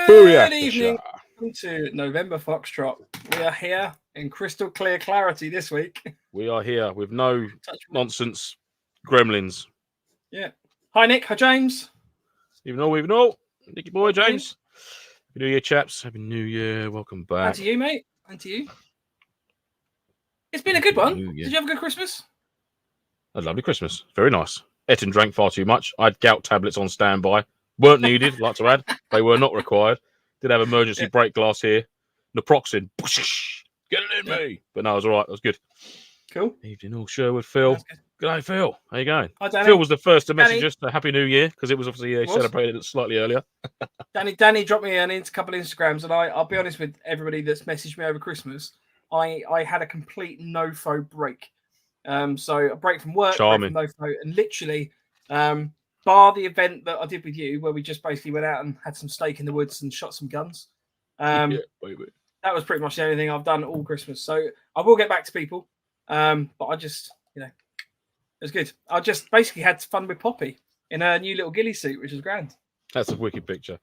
Good evening. Welcome to November Foxtrot. We are here in crystal clear clarity this week. We are here with no nonsense gremlins. Yeah. Hi, Nick. Hi, James. Even all. Nicky boy, James. Happy New Year, chaps. Happy New Year. Welcome back. And to you, mate. And to you. It's been a good one. Did you have a good Christmas? A lovely Christmas. Very nice. Ate and drank far too much. I had gout tablets on standby. Weren't needed, like to add. They were not required. Did have emergency break glass here. Naproxen. Get it in me. But no, it was all right. It was good. Cool. Evening all, Sherwood. Phil. Good day, Phil. How you going? Hi, Danny. Phil was the first to message us a Happy New Year because it was obviously celebrated slightly earlier. Danny dropped me a couple of Instagrams, and I'll be honest with everybody that's messaged me over Christmas. I had a complete no-fo break. So a break from work, break from no-fo, and literally, bar the event that I did with you, where we just basically went out and had some steak in the woods and shot some guns. That was pretty much the only thing I've done all Christmas. So I will get back to people, but I just, it was good. I just basically had fun with Poppy in her new little ghillie suit, which was grand. That's a wicked picture.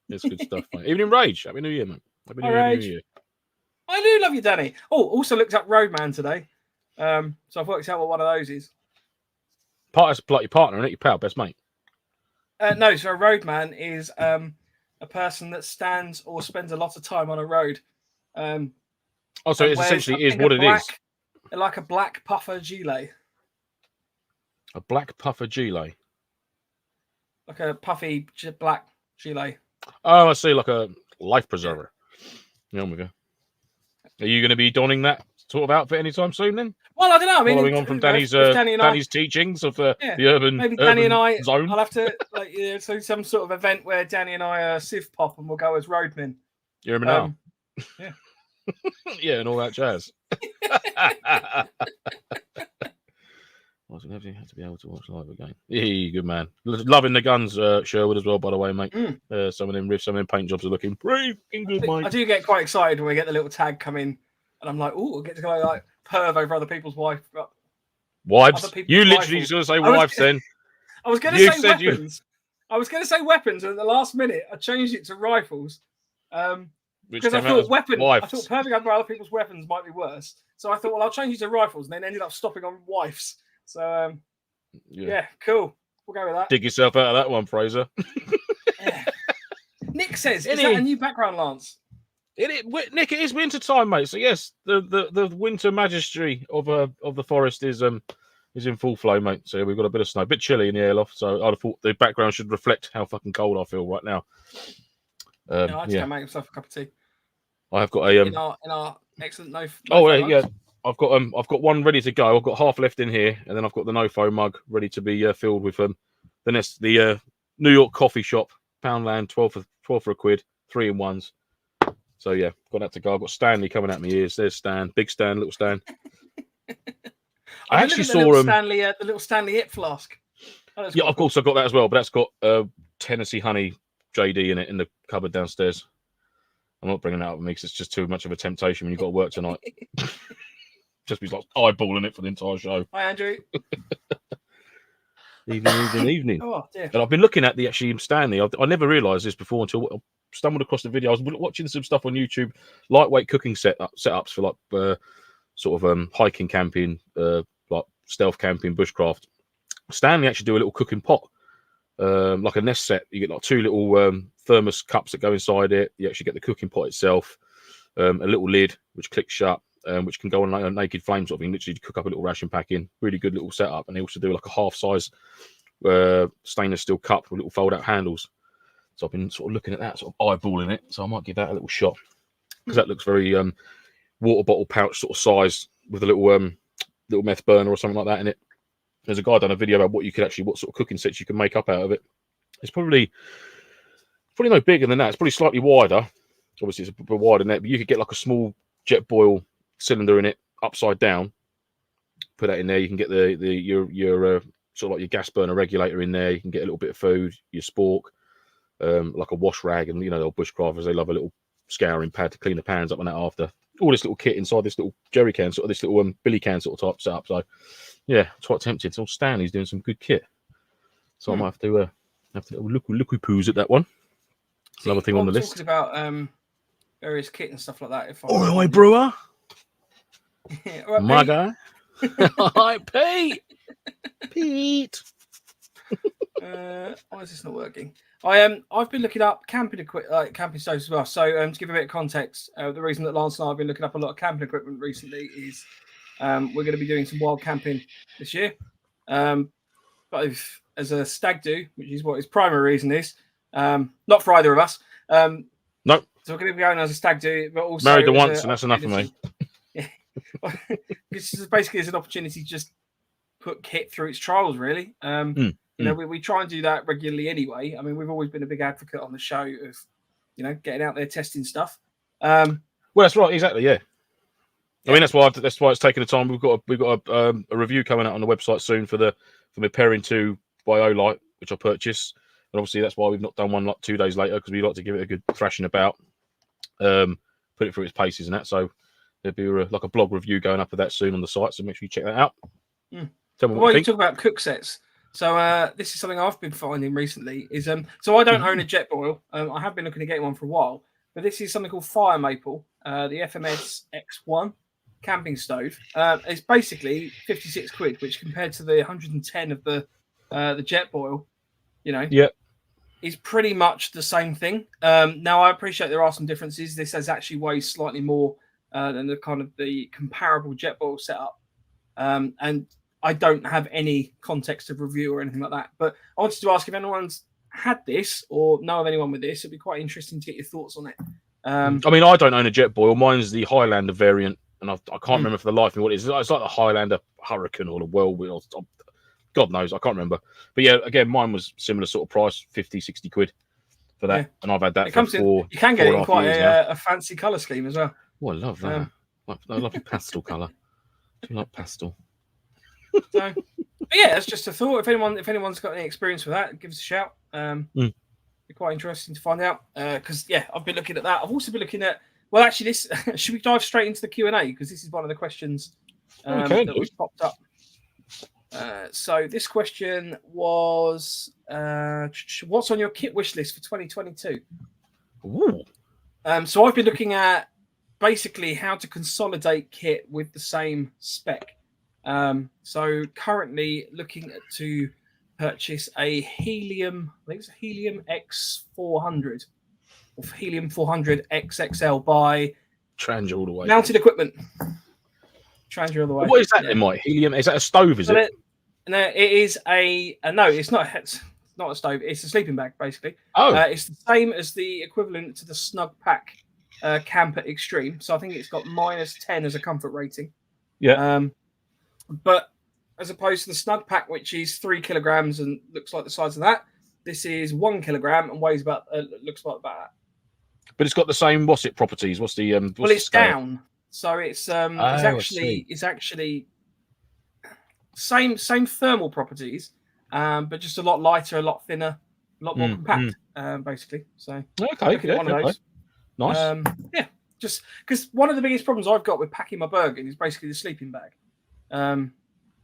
It's good stuff, mate. Evening Rage. Happy New Year, mate. Happy New Year. I do love you, Danny. Oh, also looked up Roadman today. So I've worked out what one of those is. Part is like your partner, isn't it? Your pal, best mate. No, so a roadman is a person that stands or spends a lot of time on a road. So it essentially is what it is. Like a black puffer gilet. A black puffer gilet. Like a puffy black gilet. Oh, I see, like a life preserver. Yeah, we go. Are you going to be donning that sort of outfit anytime soon then? Well, I don't know. I mean, following on from Danny's teachings of the urban maybe Danny and I zone. I'll have to so some sort of event where Danny and I are civ pop and we'll go as roadmen. You remember now? Yeah. Yeah, and all that jazz. You have to be able to watch live again. Yeah, good man. Loving the guns, Sherwood, as well, by the way, mate. Some of them riffs, some of them paint jobs are looking pretty good, mate. I do get quite excited when we get the little tag come in, and I'm like, oh, I get to go like perv over other people's wives. You literally just going to say wives then. I was going to say weapons. I was going to say weapons, and at the last minute, I changed it to rifles. Because I thought perving over other people's weapons might be worse. So I thought, well, I'll change it to rifles, and then ended up stopping on wives. So, yeah, cool. We'll go with that. Dig yourself out of that one, Fraser. Nick says, is that a new background, Lance? Nick, it is winter time, mate. So yes, the winter majesty of the forest is in full flow, mate. So we've got a bit of snow, a bit chilly in the airloft. So I'd have thought the background should reflect how fucking cold I feel right now. I have to go make myself a cup of tea. I have got a in our excellent no. I've got one ready to go. I've got half left in here, and then I've got the no-fo mug ready to be filled with the New York coffee shop, Poundland, 12 for a quid, 3-in-1s. So yeah, got that to go. I've got Stanley coming out my ears. There's Stan, big Stan, little Stan. I actually saw the little Stanley It flask. Yeah, of course I've got that as well, but that's got Tennessee Honey JD in it in the cupboard downstairs. I'm not bringing that up with me because it's just too much of a temptation when you've got to work tonight. Just be like eyeballing it for the entire show. Hi, Andrew. Evening. Oh, dear. And I've been looking at the actually Stanley. I never realised this before until I stumbled across the video. I was watching some stuff on YouTube, lightweight cooking setups for like sort of hiking, camping, like stealth camping, bushcraft. Stanley actually do a little cooking pot, like a nest set. You get like 2 little thermos cups that go inside it. You actually get the cooking pot itself, a little lid which clicks shut. Which can go on like a naked flame sort of thing. Literally cook up a little ration pack in. Really good little setup. And they also do like a half-size stainless steel cup with little fold-out handles. So I've been sort of looking at that, sort of eyeballing it. So I might give that a little shot because that looks very water bottle pouch sort of size with a little meth burner or something like that in it. There's a guy done a video about what sort of cooking sets you can make up out of it. It's probably no bigger than that. It's probably slightly wider. Obviously, it's a bit wider than that, but you could get like a small jet boil cylinder in it upside down, put that in there. You can get your sort of like your gas burner regulator in there. You can get a little bit of food, your spork, like a wash rag, and the old bushcrafters, they love a little scouring pad to clean the pans up and that after. All this little kit inside this little jerry can, sort of this little billy can sort of type setup. So yeah, it's quite tempted. So Stanley's doing some good kit. So I might have to have to look poos at that one. Another thing on the list. Talking about various kit and stuff like that. If Oi, brewer. All right, My guy. Hi, Pete. Pete. Why is this not working? I've been looking up camping stoves as well. So to give a bit of context, the reason that Lance and I have been looking up a lot of camping equipment recently is we're going to be doing some wild camping this year, both as a stag do, which is what his primary reason is. Not for either of us. Nope. So we're going to be going as a stag do, but also married her once, and that's enough for me. Yeah. This is basically as an opportunity to just put kit through its trials, really. You know, we try and do that regularly anyway. I mean, we've always been a big advocate on the show of, you know, getting out there testing stuff. Well, that's right, exactly, yeah. I mean, that's why it's taken the time. We've got a review coming out on the website soon for my Pairing 2 by Olight, which I purchased, and obviously that's why we've not done one like 2 days later, because we like to give it a good thrashing about, put it through its paces and that. So there'll be like a blog review going up of that soon on the site. So make sure you check that out. Tell me what you talk about cook sets. So this is something I've been finding recently. Is so I don't own a jet boil. I have been looking to get one for a while, but this is something called Fire Maple, the FMS X1 camping stove. It's basically 56 quid, which compared to the 110 of the jet boil, you know, is pretty much the same thing. Now I appreciate there are some differences. This has actually weighs slightly more than the comparable jet boil setup, and I don't have any context of review or anything like that. But I wanted to ask if anyone's had this or know of anyone with this. It'd be quite interesting to get your thoughts on it. I mean, I don't own a jet boil. Mine's the Highlander variant, and I can't remember for the life of me what it is. It's like the Highlander Hurricane or the Whirlwind. God knows, I can't remember. But yeah, again, mine was similar sort of price, 50, 60 quid for that. Yeah. And I've had that for you can get it in quite a fancy colour scheme as well. Oh, I love that. I love a pastel colour. Do you like pastel? So, yeah, it's just a thought. If anyone's got any experience with that, give us a shout. Be quite interesting to find out. Because I've been looking at that. I've also been looking at. Well, actually, this should we dive straight into the Q&A, because this is one of the questions that was popped up. So this question was, what's on your kit wish list for 2022? Ooh. So I've been looking at basically how to consolidate kit with the same spec. So currently looking to purchase a Helium, I think it's a Helium X400 or Helium 400 XXL by Trangia all the way. Mounted Equipment. Trangia all the way. What is that then, Mike? Helium? Is that a stove? Is it? No, it is a no. It's not. It's not a stove. It's a sleeping bag, basically. Oh, it's the same as the equivalent to the Snug Pack Camper Extreme. So I think it's got -10 as a comfort rating. Yeah. But as opposed to the Snug Pack, which is 3 kilograms and looks like the size of that, this is 1 kilogram and weighs about looks like that. But it's got the same properties. What's the well, it's down, so it's actually same thermal propriety, but just a lot lighter, a lot thinner, a lot more compact, basically. So okay, one of those. Nice. Just because one of the biggest problems I've got with packing my Bergen is basically the sleeping bag.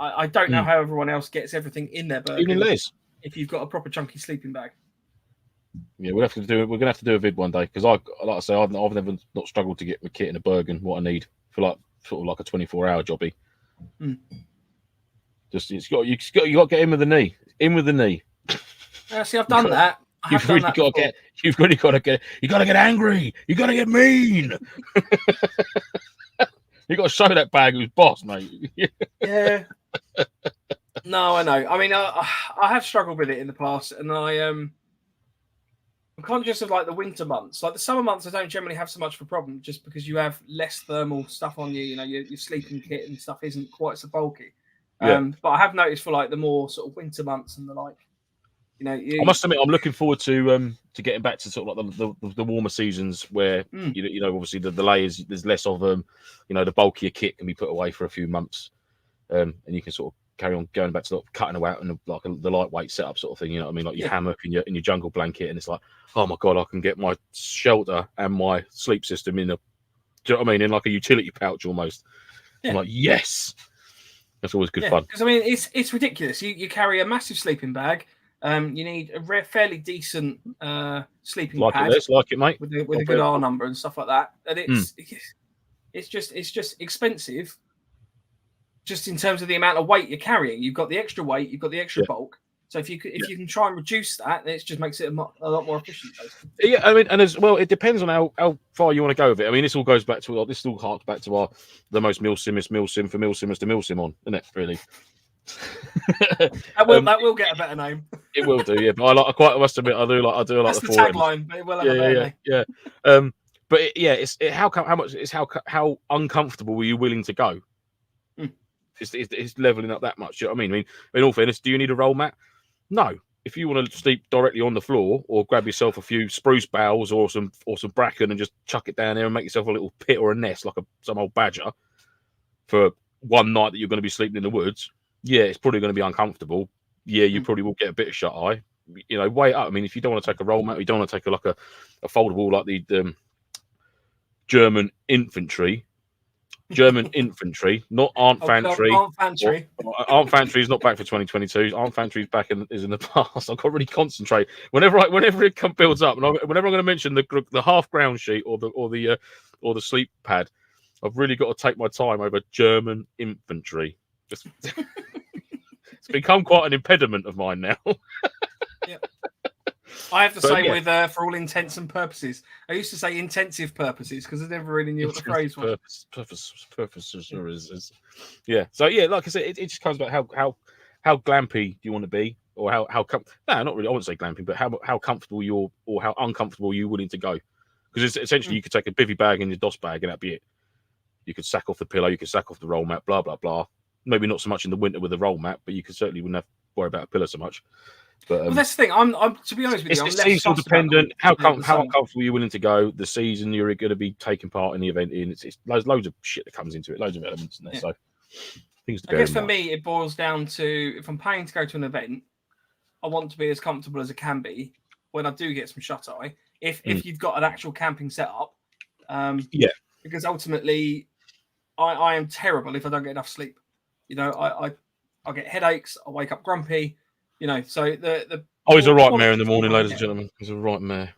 I don't know how everyone else gets everything in their Bergen. Even Les, if you've got a proper chunky sleeping bag. Yeah, we'll have to do it. We're gonna have to do a vid one day, because like I say, I've never not struggled to get my kit in a Bergen what I need for sort of like a 24-hour jobby. Just you got to get in with the knee. In with the knee. See, I've done that. You got to get angry. You got to get mean. You got to show that bag who's boss, mate. Yeah. No, I know. I mean, I have struggled with it in the past, and I'm conscious of like the winter months. Like the summer months, I don't generally have so much of a problem, just because you have less thermal stuff on you. You know, your sleeping kit and stuff isn't quite so bulky. But I have noticed for like the more sort of winter months and the like, you know, I must admit, I'm looking forward to getting back to sort of like the warmer seasons where you know obviously the layers, there's less of you know, the bulkier kit can be put away for a few months, and you can sort of carry on going back to like cutting out and the lightweight setup sort of thing. You know what I mean? Like your hammock and your jungle blanket, and it's like, oh my god, I can get my shelter and my sleep system in a, do you know what I mean? In like a utility pouch almost. I'm like, yes. That's always good fun. Because I mean, it's ridiculous. You carry a massive sleeping bag, You need a fairly decent sleeping Like pad. it, let's like it, mate. With a good R number and stuff like that. And it's just expensive. Just in terms of the amount of weight you're carrying, you've got the extra weight, you've got the extra bulk. So if you can try and reduce that, then it just makes it a lot more efficient. Basically. Yeah, I mean, and as well, it depends on how far you want to go with it. I mean, this all goes back to this all harks back to the most MilSim for MilSimmers to MilSim on, isn't it? Really. that will get a better name. It will do, yeah. But I must admit, I do like That's the tagline. But it will have a better name. Yeah. But how uncomfortable were you willing to go? It's leveling up that much. You know what I mean? I mean, in all fairness, do you need a roll mat? No. If you want to sleep directly on the floor, or grab yourself a few spruce boughs or some bracken and just chuck it down there and make yourself a little pit or a nest like some old badger for one night that you're going to be sleeping in the woods, yeah, it's probably going to be uncomfortable. Yeah, you probably will get a bit of shut eye. You know, weigh it up. I mean, if you don't want to take a roll mat, you don't want to take a foldable like the German infantry, not Armed Fantry. Armed Fantry is not back for 2022. Armed Fantry is in the past. I've got to really concentrate. Whenever it builds up, and whenever I'm going to mention the half ground sheet or the sleep pad, I've really got to take my time over German infantry. It's become quite an impediment of mine now. Yep. I have to say, with for all intents and purposes, I used to say intensive purposes because I never really knew what the phrase was. Purposes is. Yeah. So yeah, like I said, it just comes about how glampy do you want to be, or how no, not really. I wouldn't say glamping, but how comfortable you're, or how uncomfortable you're willing to go. Because essentially you could take a bivvy bag and your DOS bag and that'd be it. You could sack off the pillow, you could sack off the roll mat, blah blah blah. Maybe not so much in the winter with the roll mat, but you could certainly wouldn't have to worry about a pillow so much. But well, that's the thing. I'm to be honest with you, it's seasonal dependent. How uncomfortable you're willing to go, the season you're going to be taking part in the event in. It's loads of shit that comes into it, loads of elements in there. Yeah. So things to I guess for me, it boils down to, if I'm paying to go to an event, I want to be as comfortable as I can be when I do get some shut eye. If you've got an actual camping setup, because ultimately, I am terrible if I don't get enough sleep. You know, I get headaches. I wake up grumpy. You know, so he's a right mare in the morning, ladies and gentlemen. He's a right mare.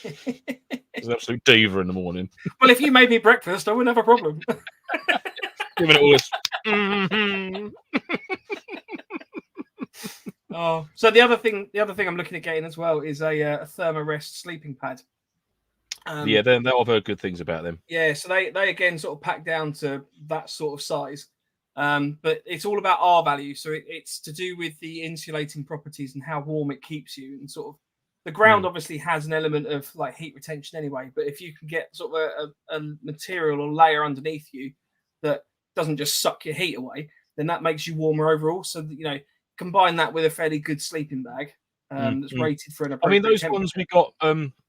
He's an absolute diva in the morning. Well, if you made me breakfast, I wouldn't have a problem. Giving it all this. Oh, so the other thing I'm looking at getting as well is a Thermarest sleeping pad. I've heard good things about them. Yeah, so they again sort of pack down to that sort of size. But it's all about R value. So it's to do with the insulating properties and how warm it keeps you. And sort of the ground obviously has an element of like heat retention anyway. But if you can get sort of a material or layer underneath you that doesn't just suck your heat away, then that makes you warmer overall. So, you know, combine that with a fairly good sleeping bag that's rated for an appropriate those ones we got,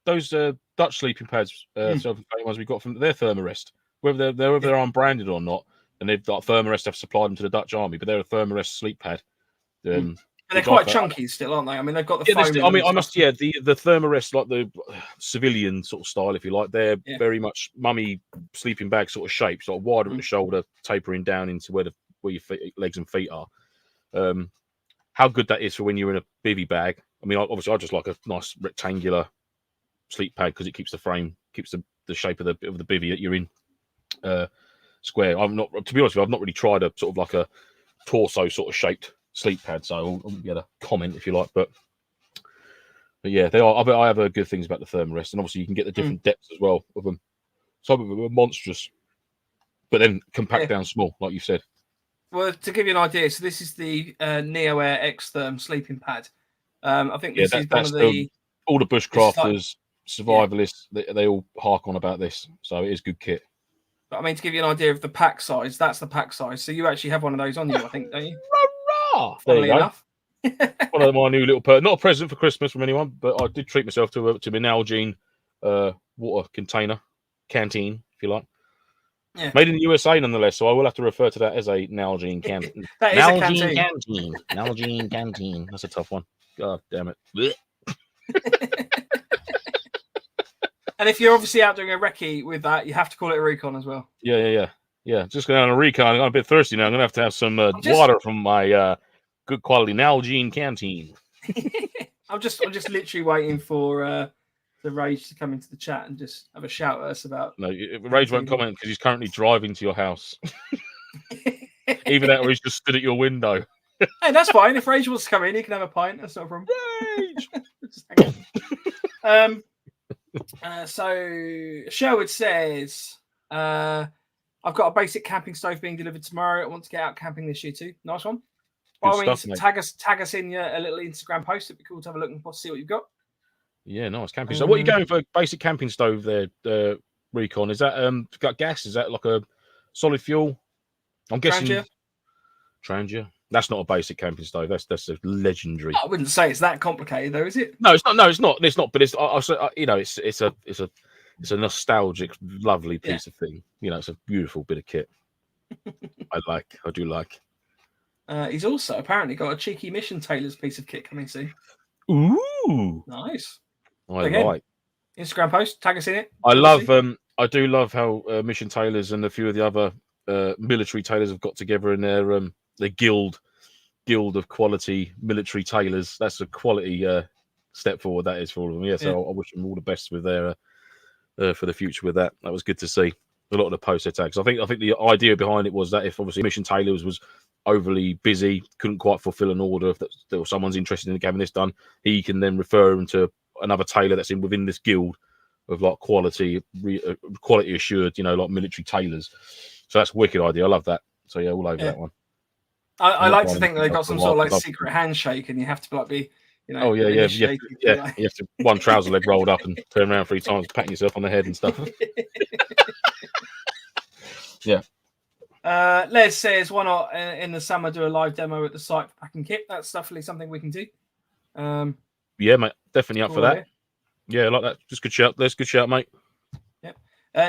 those Dutch sleeping pads, ones we got from their Thermarest, whether they're unbranded or not. And they've got Thermarest have supplied them to the Dutch army, but they're a Thermarest sleep pad. And they're quite chunky still, aren't they? I mean, they've got the foam. The Thermarest, like the civilian sort of style, if you like, they're very much mummy sleeping bag sort of shape, sort of wider at the shoulder, tapering down into where your legs and feet are. How good that is for when you're in a bivvy bag. I mean, obviously, I just like a nice rectangular sleep pad because it keeps the frame, keeps the shape of the bivvy that you're in. Square. I'm not, to be honest with you, I've not really tried a sort of like a torso sort of shaped sleep pad, so I'll get a comment if you like. But yeah, they are. I have heard good things about the Thermarest, and obviously you can get the different depths as well of them. Some of them are monstrous, but then compact down small, like you said. Well, to give you an idea, so this is the Neo Air X Therm sleeping pad. I think this is one of all the bushcrafters, survivalists, they all hark on about this, so it is good kit. But I mean, to give you an idea of the pack size, that's the pack size. So you actually have one of those on you, I think, don't you? Funnily enough. One of my new little not a present for Christmas from anyone, but I did treat myself to my Nalgene water canteen, if you like. Yeah. Made in the USA, nonetheless. So I will have to refer to that as a Nalgene canteen. That is Nalgene canteen. Nalgene canteen. That's a tough one. God damn it. And if you're obviously out doing a recce with that, you have to call it a recon as well. Yeah. Just going on a recon. I'm a bit thirsty now. I'm going to have some water from my good quality Nalgene canteen. I'm just literally waiting for the Rage to come into the chat and just have a shout at us about. No, Rage won't comment because he's currently driving to your house. Either that or he's just stood at your window. Hey, that's fine. If Rage wants to come in, he can have a pint. That's not a problem. Rage! Just hang on. So Sherwood says, I've got a basic camping stove being delivered tomorrow. I want to get out camping this year too. Nice one. By all means, tag us in a little Instagram post. It'd be cool to have a look and see what you've got. Yeah, nice camping stove. What are you going for? Basic camping stove there, Recon? Is that got gas? Is that like a solid fuel? I'm guessing Trangia. That's not a basic camping stove. That's a legendary. I wouldn't say it's that complicated though, is it? No, it's not. No, it's not. It's not. But it's it's a nostalgic, lovely piece of thing. It's a beautiful bit of kit. I do like. He's also apparently got a cheeky Mission Tailors piece of kit coming soon. Ooh, nice. Again, like Instagram post. Tag us in it. I do love how Mission Tailors and a few of the other military tailors have got together in their guild of quality military tailors. That's a quality step forward. That is for all of them. Yeah. So I wish them all the best with their for the future with that. That was good to see. A lot of the poster tags. I think the idea behind it was that if obviously Mission Tailors was overly busy, couldn't quite fulfill an order, if there was someone's interested in having this done, he can then refer them to another tailor that's within this guild of like quality assured, like military tailors. So that's a wicked idea. I love that. So yeah, all over that one. I like to think that they've got some sort of like secret handshake, and you have to be. Oh yeah. You have to one trouser leg rolled up and turn around 3 times, patting yourself on the head and stuff. Yeah. Les says, why not in the summer do a live demo at the site for packing kit? That's definitely something we can do. Yeah, mate, definitely up for that. Yeah, I like that. Just good shout. That's good shout, mate. Yep.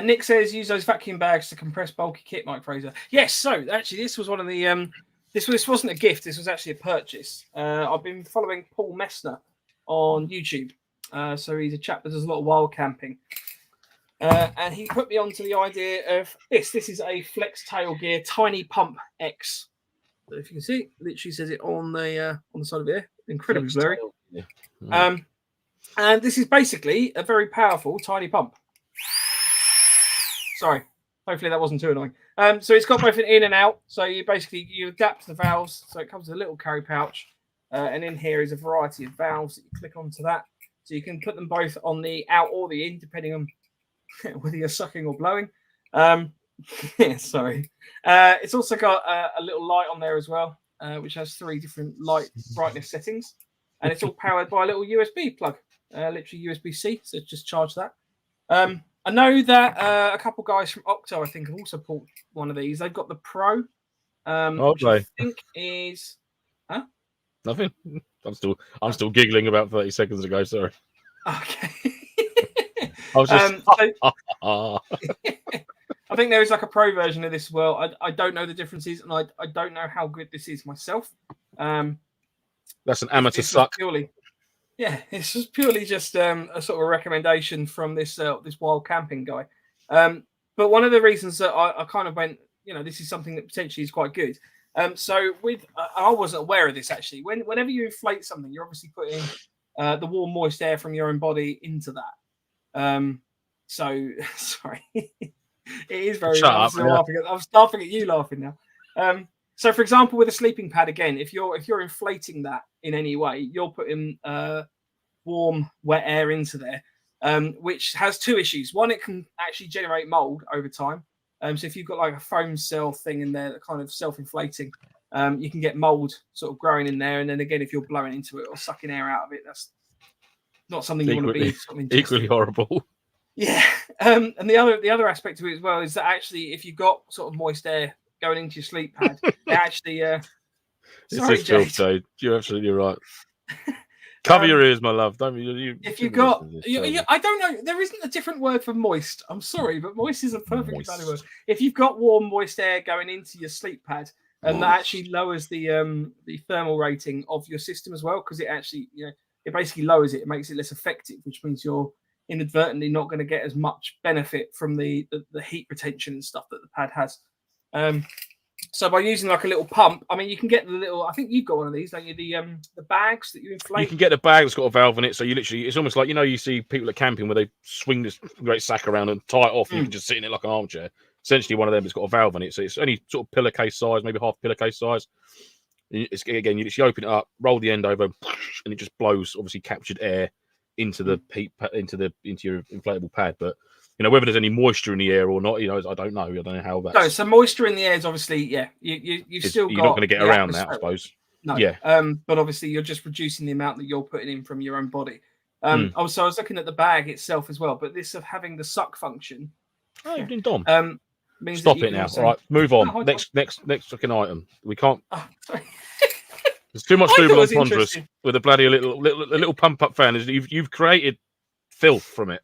Nick says use those vacuum bags to compress bulky kit, Mike Fraser. Yes. So actually, this was one of the this wasn't a gift. This was actually a purchase. I've been following Paul Messner on YouTube. So he's a chap that does a lot of wild camping. And he put me onto the idea of this. This is a Flex Tail Gear Tiny Pump X. So if you can see, it literally says it on the side of it. Incredibly blurry. Yeah. And this is basically a very powerful tiny pump. Sorry, hopefully that wasn't too annoying. So it's got both an in and out. So you adapt the valves. So it comes with a little carry pouch, and in here is a variety of valves that you click onto that. So you can put them both on the out or the in, depending on whether you're sucking or blowing. Sorry. It's also got a little light on there as well, which has 3 different light brightness settings, and it's all powered by a little USB plug, literally USB-C. So just charge that. I know that a couple guys from Octo, I think, have also bought one of these. They've got the Pro, which I think is nothing. I'm still giggling about 30 seconds ago. Sorry. Okay. I was just. I think there is like a Pro version of this as well. I don't know the differences, and I don't know how good this is myself. That's an amateur suck. It's just purely a sort of a recommendation from this wild camping guy. But one of the reasons that I kind of went, this is something that potentially is quite good. So I wasn't aware of this actually. Whenever you inflate something, you're obviously putting the warm, moist air from your own body into that. So sorry, it is very. I'm laughing at you laughing now. So, for example, with a sleeping pad, again, if you're inflating that in any way, you're putting warm, wet air into there, which has 2 issues. One, it can actually generate mold over time. So if you've got like a foam cell thing in there that kind of self-inflating, you can get mold sort of growing in there. And then again, if you're blowing into it or sucking air out of it, that's not something you want to be sort of equally horrible. Yeah. And the other aspect of it as well is that actually, if you've got sort of moist air going into your sleep pad, it actually sorry, Jade. You're absolutely right. Cover your ears, my love. Don't you? If you got, I don't know. There isn't a different word for moist. I'm sorry, but moist is a perfectly valid word. If you've got warm, moist air going into your sleep pad, and that actually lowers the thermal rating of your system as well, because it actually, it basically lowers it. It makes it less effective, which means you're inadvertently not going to get as much benefit from the heat retention and stuff that the pad has. So by using like a little pump, I mean, you can get the little. I think you've got one of these, don't you? The bags that you inflate. You can get a bag that's got a valve in it, so you literally, it's almost like, you see people at camping where they swing this great sack around and tie it off, and you can just sit in it like an armchair. Essentially, one of them has got a valve in it, so it's only sort of pillowcase size, maybe half pillowcase size. It's again, you open it up, roll the end over, and it just blows obviously captured air into the into your inflatable pad. But whether there's any moisture in the air or not, I don't know. I don't know how that's. No, so moisture in the air is obviously, you've still got. You're not going to get around that, I suppose. No. Yeah. But obviously you're just reducing the amount that you're putting in from your own body. Also, I was looking at the bag itself as well, but this of having the suck function. Oh, you've been dumb. Means Stop it now. Also... All right, move on. Oh, next fucking item. We can't. Oh, sorry. There's too much double entendres with a bloody little pump up fan. You've created filth from it.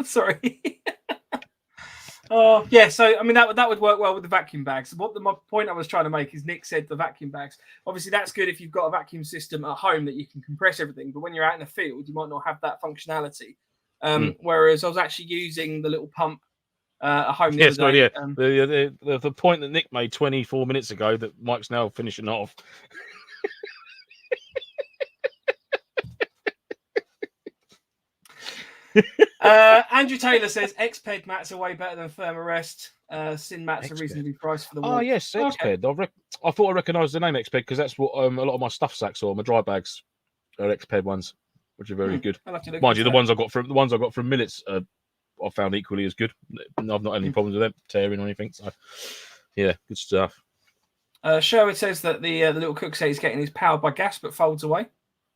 Sorry. Oh yeah, so I mean that would work well with the vacuum bags. My point I was trying to make is Nick said the vacuum bags. Obviously, that's good if you've got a vacuum system at home that you can compress everything. But when you're out in the field, you might not have that functionality. Whereas I was actually using the little pump at home the other day. The point that Nick made 24 minutes ago that Mike's now finishing off. Andrew Taylor says X-Ped mats are way better than Thermarest. Sin mats are reasonably priced for the warmth. Oh yes, X-Ped. Okay. I thought I recognised the name X-Ped because that's what a lot of my stuff sacks or my dry bags are X-Ped ones, which are very good. Mind you, the ones I got from Millets I found equally as good. I've not had any problems with them tearing or anything. So yeah, good stuff. Sherwood says that the little cook set he's getting is powered by gas but folds away.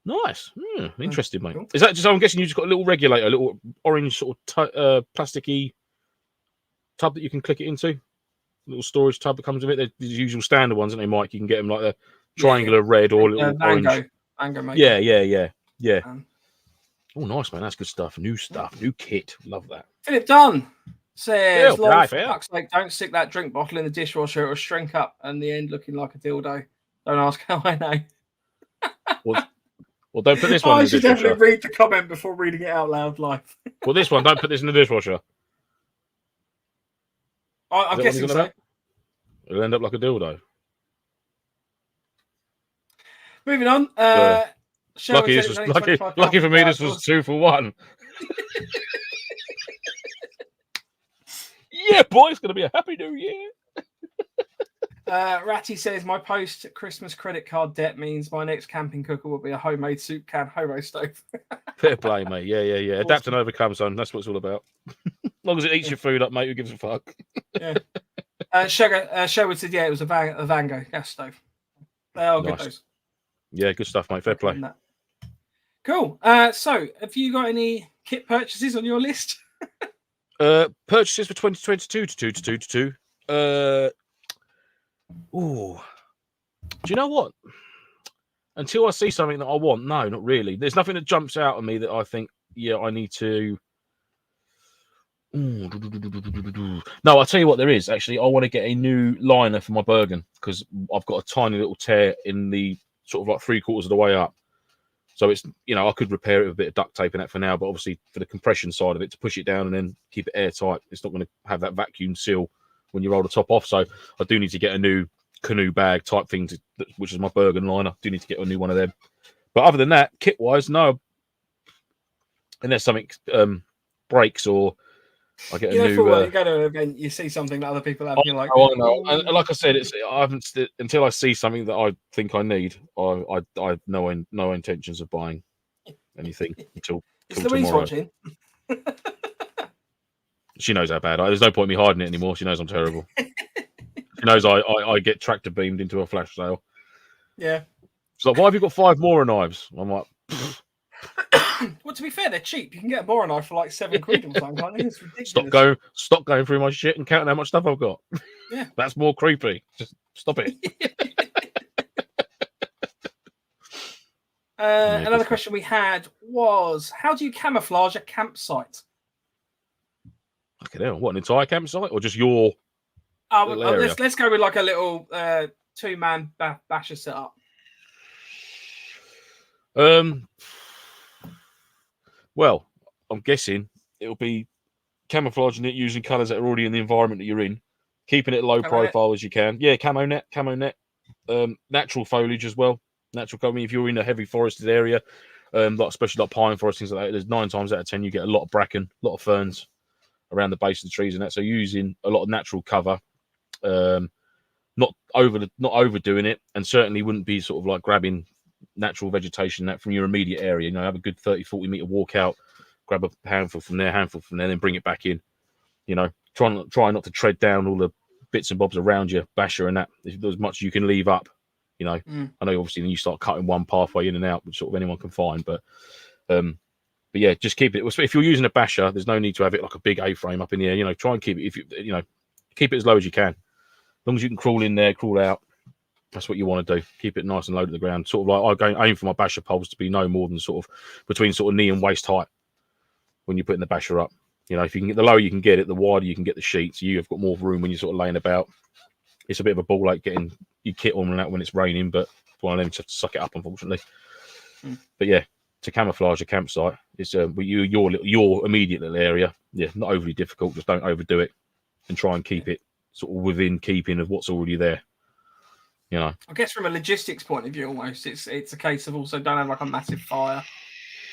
Nice. Interesting, mate. Cool. Is that just, I'm guessing you just got a little regulator, a little orange sort of plasticky tub that you can click it into? A little storage tub that comes with it. There's the usual standard ones, aren't they, Mike? You can get them like the triangular red or a little orange. Mango, mate. Yeah. Oh, nice, man. That's good stuff. New stuff. New kit. Love that. Philip Dunn says, for fuck's sake, don't stick that drink bottle in the dishwasher. It'll shrink up and the end looking like a dildo. Don't ask how I know. Well, don't put this one in the dishwasher. I should definitely read the comment before reading it out loud live. Well, this one, don't put this in the dishwasher. I'm guessing so. It'll end up like a dildo. Moving on. Lucky for me, this was 2 for 1. Yeah, boy, it's going to be a happy new year. Ratty says, my post-Christmas credit card debt means my next camping cooker will be a homemade soup can hobo stove. Fair play, mate. Yeah. Awesome. Adapt and overcome, son. That's what it's all about. As long as it eats your food up, mate, who gives a fuck? Yeah. Sherwood said, it was a Vango gas stove. They are good, those. Yeah, good stuff, mate. Fair play. Cool. So, have you got any kit purchases on your list? Purchases for 2022 do you know what? Until I see something that I want, no, not really. There's nothing that jumps out at me that I think, I need to. No, I'll tell you what there is. Actually, I want to get a new liner for my Bergen because I've got a tiny little tear in the sort of like 3/4 of the way up. So it's, I could repair it with a bit of duct tape and that for now, but obviously for the compression side of it, to push it down and then keep it airtight, it's not going to have that vacuum seal when you roll the top off. So I do need to get a new canoe bag type thing, which is my Bergen liner. I do need to get a new one of them. But other than that, kit-wise, no. Unless something breaks or I get a new... you go to an event, you see something that other people have, and you're like... I know. And like I said, I haven't until I see something that I think I need, I have no intentions of buying anything until tomorrow. Watching. She knows how bad there's no point in me hiding it anymore. She knows I'm terrible. She knows I get tractor beamed into a flash sale. Yeah. She's like, why have you got 5 Mora knives? I'm like... Well, to be fair, they're cheap. You can get a Mora knife for like £7 or something, can't you? It's ridiculous. Stop going through my shit and counting how much stuff I've got. Yeah. That's more creepy. Just stop it. Another question we had was, how do you camouflage a campsite? Okay, hell, what, an entire campsite or just your let's go with like a little 2-man basher setup. Well, I'm guessing it'll be camouflaging it using colours that are already in the environment that you're in. Keeping it low profile as you can. Yeah, camo net. Natural foliage as well. Natural cover. If you're in a heavy forested area, especially like pine forest, things like that, there's 9 times out of 10 you get a lot of bracken, a lot of ferns around the base of the trees and that. So using a lot of natural cover, not overdoing it, and certainly wouldn't be sort of like grabbing natural vegetation that from your immediate area. Have a good 30-40 meter walk out, grab a handful from there, then bring it back in. Try not to tread down all the bits and bobs around your basher and that. There's much you can leave up. I know obviously then you start cutting one pathway in and out, which sort of anyone can find, but yeah, just keep it. If you're using a basher, there's no need to have it like a big A-frame up in the air. Try and keep it. Keep it as low as you can. As long as you can crawl in there, crawl out. That's what you want to do. Keep it nice and low to the ground. Sort of like I aim for my basher poles to be no more than sort of between sort of knee and waist height when you're putting the basher up. If you can get the lower you can get it, the wider you can get the sheet. So you've got more room when you're sort of laying about. It's a bit of a ball ache getting your kit on and out when it's raining, but one of them to suck it up, unfortunately. But yeah, to camouflage a campsite, it's your immediate little area. Yeah, not overly difficult. Just don't overdo it, and try and keep it sort of within keeping of what's already there. I guess from a logistics point of view, almost it's a case of also don't have like a massive fire.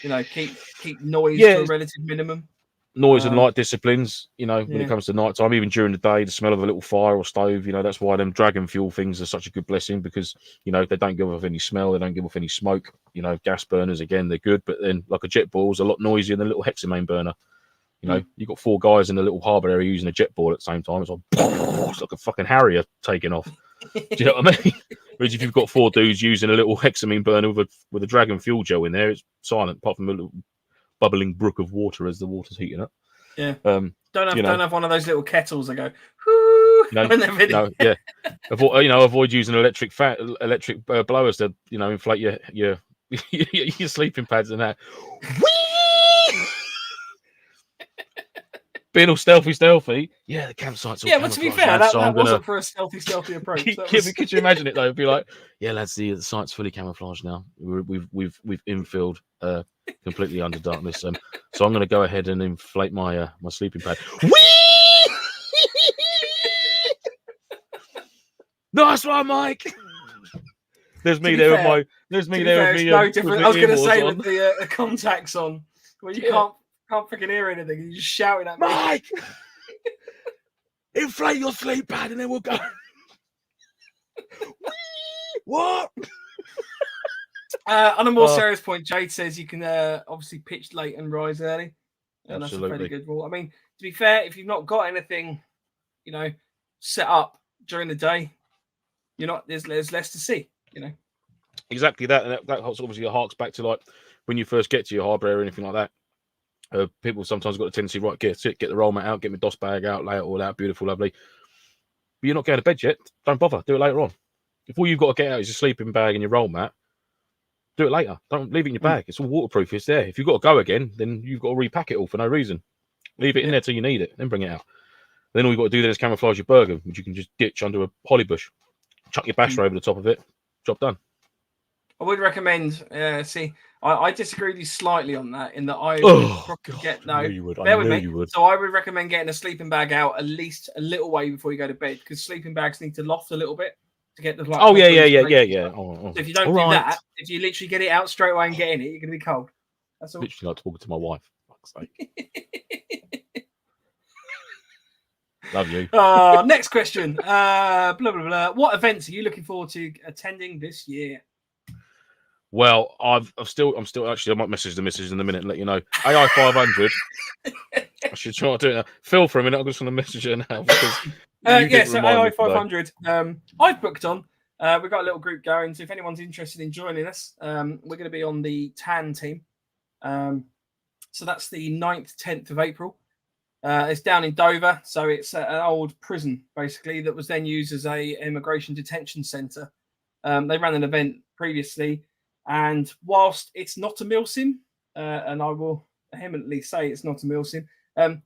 Keep noise to a relative minimum. Noise and light disciplines, when it comes to night time, even during the day, the smell of a little fire or stove, that's why them dragon fuel things are such a good blessing, because, they don't give off any smell, they don't give off any smoke. Gas burners, again, they're good, but then like a jet boil is a lot noisier than a little hexamine burner. You've got 4 guys in a little harbour area using a jet boil at the same time. It's like a fucking Harrier taking off. Do you know what I mean? Whereas if you've got 4 dudes using a little hexamine burner with a dragon fuel gel in there, it's silent, apart from a little bubbling brook of water as the water's heating up. Yeah. Don't have one of those little kettles that go whoo. Yeah. Avoid using electric blowers to inflate your your sleeping pads and that. Being all stealthy. Yeah, the campsite's all but to be fair, that wasn't for a stealthy approach. Could you imagine it though? It'd be like, yeah, lads, the site's fully camouflaged now. We've infilled completely under darkness. So I'm going to go ahead and inflate my my sleeping pad. Nice one, Mike. There's me there with me. No different. I was going to say with the contacts on, where you can't freaking hear anything. You're just shouting at me. Mike, inflate your sleep pad and then we'll go. What? On a more serious point, Jade says you can obviously pitch late and rise early. And that's a pretty good rule. I mean, to be fair, if you've not got anything, set up during the day, there's less to see, Exactly that. And that obviously harks back to like when you first get to your harbour area or anything like that. People sometimes got a tendency, right, get the roll mat out, get my DOS bag out, lay it all out, beautiful, lovely. But you're not going to bed yet. Don't bother. Do it later on. If all you've got to get out is your sleeping bag and your roll mat, do it later. Don't leave it in your bag. It's all waterproof. It's there. If you've got to go again, then you've got to repack it all for no reason. Leave it in there till you need it, then bring it out. Then all you've got to do then is camouflage your burger, which you can just ditch under a holly bush. Chuck your basher over the top of it. Job done. I would recommend. I disagree with you slightly on that. In that I would. So I would recommend getting a sleeping bag out at least a little way before you go to bed, because sleeping bags need to loft a little bit to get the. Yeah. So if you don't do that, if you literally get it out straight away and get in it, you're going to be cold. That's all. Literally like talking to my wife. Fuck's sake. Love you. Next question. Blah blah blah. What events are you looking forward to attending this year? Well, I'm still actually. I might message the missus in a minute and let you know. AI 500. I should try to do it now. Phil, for a minute, I'm just going to message her now. So AI 500. I've booked on. We've got a little group going. So if anyone's interested in joining us, we're going to be on the TAN team. So that's the 9th, 10th of April. It's down in Dover. So it's an old prison, basically, that was then used as a immigration detention centre. They ran an event previously. And whilst it's not a MilSim, and I will vehemently say it's not a MilSim,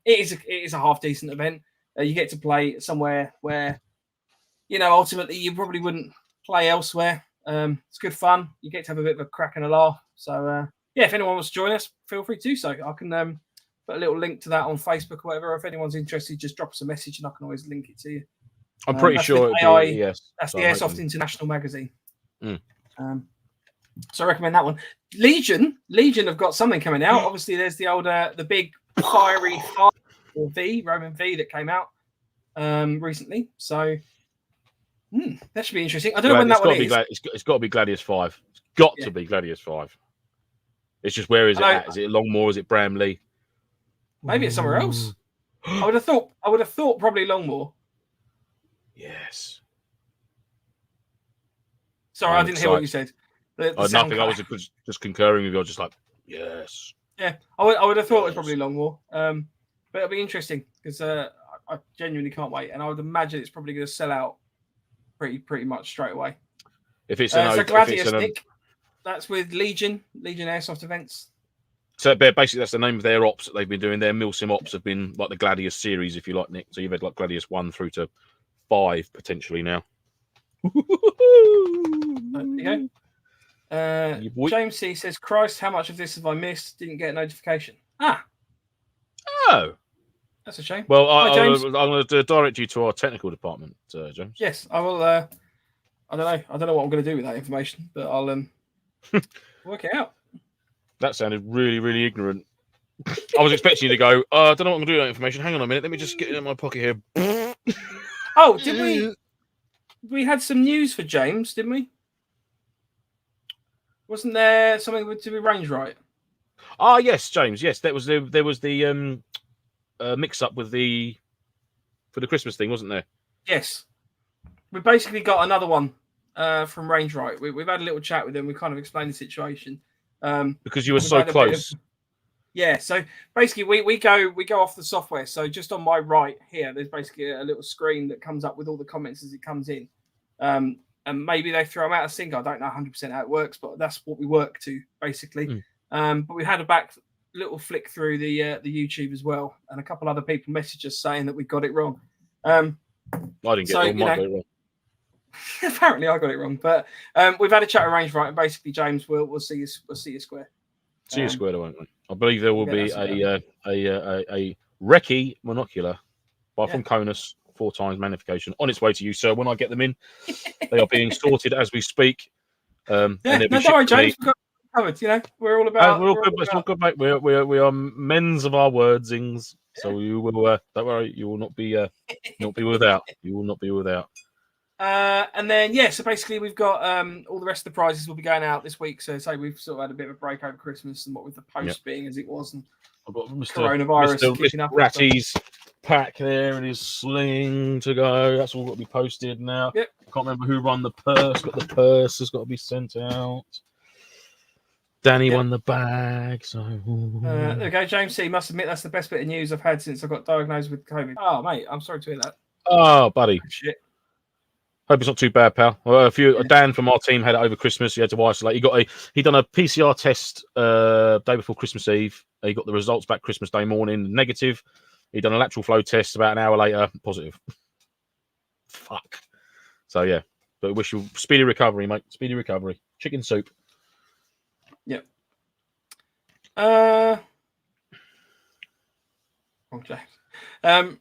it is a half decent event. You get to play somewhere where, ultimately you probably wouldn't play elsewhere. It's good fun. You get to have a bit of a crack and a laugh. So if anyone wants to join us, feel free to do so. I can put a little link to that on Facebook or whatever. If anyone's interested, just drop us a message and I can always link it to you. I'm pretty sure it'd AI, be yes. That's so the I'm Airsoft hoping... International magazine. Mm. So I recommend that one. Legion have got something coming out. Obviously, there's the old, the big fiery fire or V Roman V that came out recently. So that should be interesting. I don't know when that one is. It's got to be Gladius 5. It's got to be Gladius 5. It's just, where is it at? Is it Longmore? Is it Bramley? Maybe it's somewhere else. I would have thought probably Longmore. Yes. Sorry, I didn't hear what you said. Nothing. I was just concurring with you. I was just like, yes. Yeah, I would have thought it was probably Longmore. But it'll be interesting because I genuinely can't wait, and I would imagine it's probably going to sell out pretty much straight away. If it's Gladius, Nick, that's with Legion Airsoft events. So basically, that's the name of their ops that they've been doing. Their MilSim ops have been like the Gladius series, if you like, Nick. So you've had like Gladius 1 through to 5 potentially now. There you go. James C says, "Christ, how much of this have I missed? Didn't get a notification." Oh, that's a shame. Well, I'm going to direct you to our technical department, James. Yes, I will. I don't know what I'm going to do with that information, but I'll work it out. That sounded really, really ignorant. I was expecting you to go, I don't know what I'm going to do with that information. Hang on a minute. Let me just get it in my pocket here. Oh, did we? We had some news for James, didn't we? Wasn't there something to be range right? Ah, yes, James. Yes, there was the mix up with for the Christmas thing, wasn't there? Yes, we basically got another one from Range Right. We've had a little chat with them. We kind of explained the situation because you were so close. Yeah, so basically we go off the software. So just on my right here, there's basically a little screen that comes up with all the comments as it comes in. And maybe they throw them out of sync. I don't know 100% how it works, but that's what we work to basically. But we had a little flick through the YouTube as well, and a couple other people messaged us saying that we got it wrong. I didn't get it wrong. Apparently, I got it wrong, but we've had a chat arranged, right? And basically, James, we'll see you square. See you square, won't we? I believe there will be a Recce monocular from Conus, 4 times magnification, on its way to you, sir. When I get them in, they are being sorted as we speak. Don't worry, James. We've got covered. You know, we're all about. We're all good, mate. We are men's of our wordsings, so you will. Don't worry, you will not be without. You will not be without. And then so basically we've got all the rest of the prizes will be going out this week. So we've sort of had a bit of a break over Christmas, and what with the post being as it was, and I've got coronavirus kicking up. Ratty's pack there and his sling to go. That's all got to be posted now. Yep. I can't remember who run the purse, but the purse has got to be sent out. Danny won the bag. So there we go. James C. Must admit that's the best bit of news I've had since I got diagnosed with COVID. Oh mate, I'm sorry to hear that. Oh buddy. Shit. Hope it's not too bad, pal. Well, Dan from our team had it over Christmas. He had to isolate. He done a PCR test day before Christmas Eve. He got the results back Christmas Day morning, negative. He done a lateral flow test about an hour later, positive. Fuck. So yeah, but I wish you speedy recovery, mate. Speedy recovery. Chicken soup. Yep. James.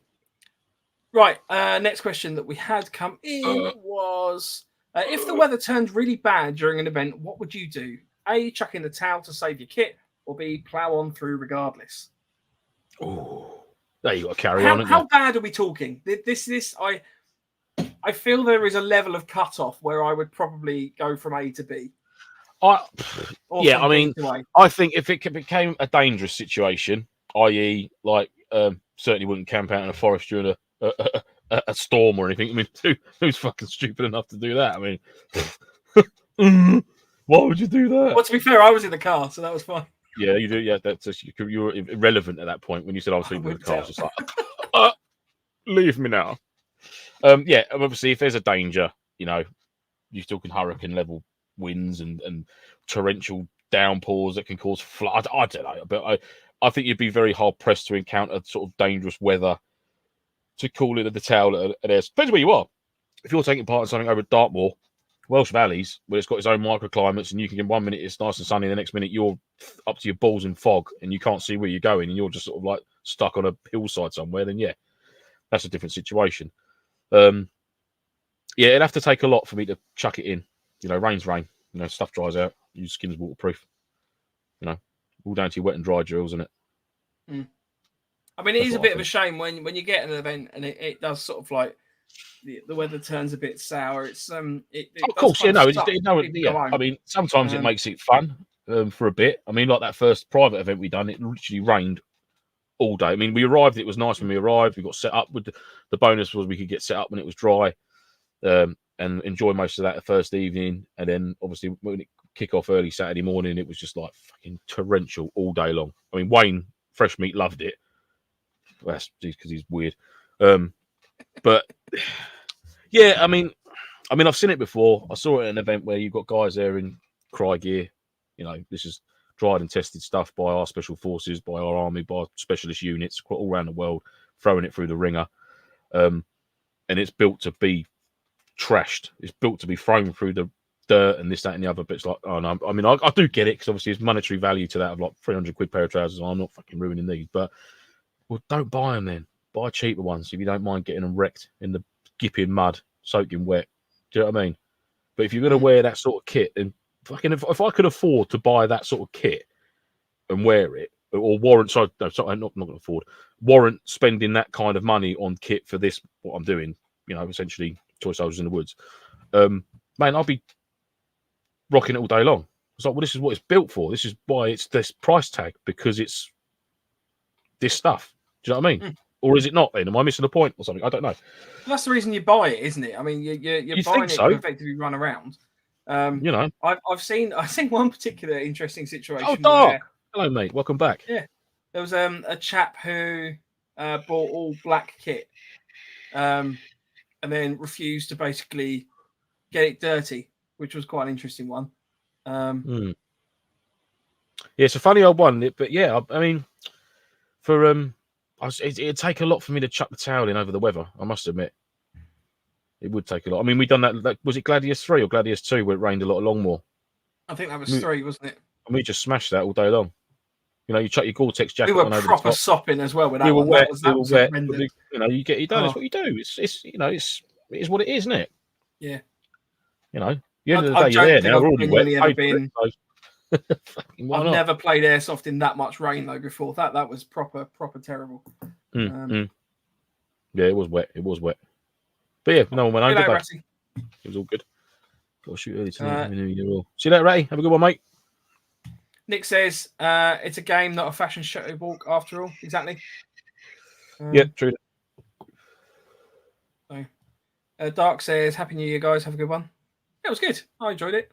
Right, next question that we had come in was, if the weather turned really bad during an event, what would you do? A, chuck in the towel to save your kit, or B, plow on through regardless? Oh, there you got to carry on. How bad are we talking? I feel there is a level of cutoff where I would probably go from A to B. I think if it became a dangerous situation, i.e., like certainly wouldn't camp out in a forest during a storm or anything. I mean, who's fucking stupid enough to do that? I mean, why would you do that? Well, to be fair, I was in the car, so that was fine. Yeah, you do. Yeah, that's just, you were irrelevant at that point when you said I was sleeping in the car. It's just like, leave me now. Obviously, if there's a danger, you're talking hurricane level winds and torrential downpours that can cause flood. I don't know, but I think you'd be very hard pressed to encounter sort of dangerous weather to call it the towel at Airsoft. Depends where you are. If you're taking part in something over at Dartmoor, Welsh Valleys, where it's got its own microclimates, and you can, in 1 minute it's nice and sunny, the next minute you're up to your balls in fog and you can't see where you're going, and you're just sort of like stuck on a hillside somewhere, then yeah, that's a different situation. Yeah, it'd have to take a lot for me to chuck it in. You know, rain's rain. You know, stuff dries out. Your skin's waterproof. You know, all down to your wet and dry drills, isn't it? Mm. I mean, it is a bit of a shame when you get an event and it does sort of like the weather turns a bit sour. It's it of course, yeah, no, yeah. I mean, sometimes it Um, makes it fun for a bit. I mean, like that first private event we done, it literally rained all day. I mean, we arrived. It was nice when we arrived. We got set up with the bonus was we could get set up when it was dry, and enjoy most of that the first evening. And then obviously when it kick off early Saturday morning, it was just like fucking torrential all day long. I mean, Wayne Fresh Meat loved it. Well, that's because he's weird. But yeah, I mean, I've seen it before. I saw it at an event where you've got guys there in cry gear. You know, this is tried and tested stuff by our special forces, by our army, by specialist units all around the world, throwing it through the ringer. And it's built to be trashed. It's built to be thrown through the dirt and this, that, and the other. But it's like, oh no, I mean, I do get it because obviously there's monetary value to that of like 300 quid pair of trousers. I'm not fucking ruining these, but well, don't buy them then. Buy cheaper ones if you don't mind getting them wrecked in the gipping mud, soaking wet. Do you know what I mean? But if you're going to wear that sort of kit, and fucking if I could afford to buy that sort of kit and wear it, or warrant, sorry, no, sorry, I'm not going to afford, warrant spending that kind of money on kit for this, what I'm doing, you know, essentially toy soldiers in the woods, man, I'll be rocking it all day long. It's like, well, this is what it's built for. This is why it's this price tag, because it's this stuff. Do you know what I mean? Or is it not then? Am I missing a point or something? I don't know. That's the reason you buy it, isn't it? I mean, you're buying it to effectively run around. You know, I've seen one particular interesting situation. Oh, Doc! Hello, mate. Welcome back. Yeah. There was a chap who bought all black kit and then refused to basically get it dirty, which was quite an interesting one. Yeah, it's a funny old one, but yeah, I mean, for it'd take a lot for me to chuck the towel in over the weather. I must admit, it would take a lot. I mean, we done that. Like, was it Gladius 3 or Gladius 2 where it rained a lot of Longmore? I think that was 3, wasn't it? And we just smashed that all day long. You know, you chuck your Gore-Tex jacket on over the top. We were proper sopping as well with that. We were one. wet. That was wet. You know, you done. It's what you do. It's you know, it is what it is, isn't it? Yeah. You know, the end of the day, you're there now. We're already wet. I've never played airsoft in that much rain though before. That was proper terrible. Yeah, it was wet. It was wet. But yeah, no one went home. It was all good. Got to shoot early tonight. See you later, Ratty. Have a good one, mate. Nick says it's a game, not a fashion show walk. After all, exactly. Yeah, true. So, Dark says, "Happy New Year, guys. Have a good one." Yeah, it was good. I enjoyed it.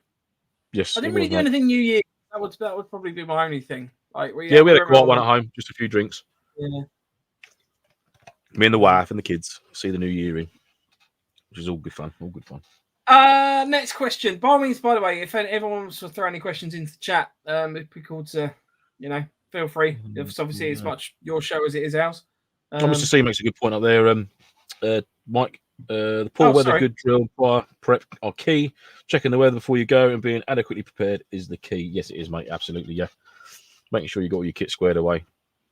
Yes, I didn't really do anything New Year. That would probably be my only thing. Like, we had a quiet one at home, just a few drinks. Yeah. Me and the wife and the kids see the New Year in, which is all good fun. All good fun. Next question. By all means, by the way, if everyone wants to throw any questions into the chat, it'd be cool to, feel free. It's obviously as much your show as it is ours. Mr. C makes a good point up there. Mike, the poor weather, good drill, prior prep are key. Checking the weather before you go and being adequately prepared is the key. Yes, it is, mate. Absolutely, yeah. Making sure you got all your kit squared away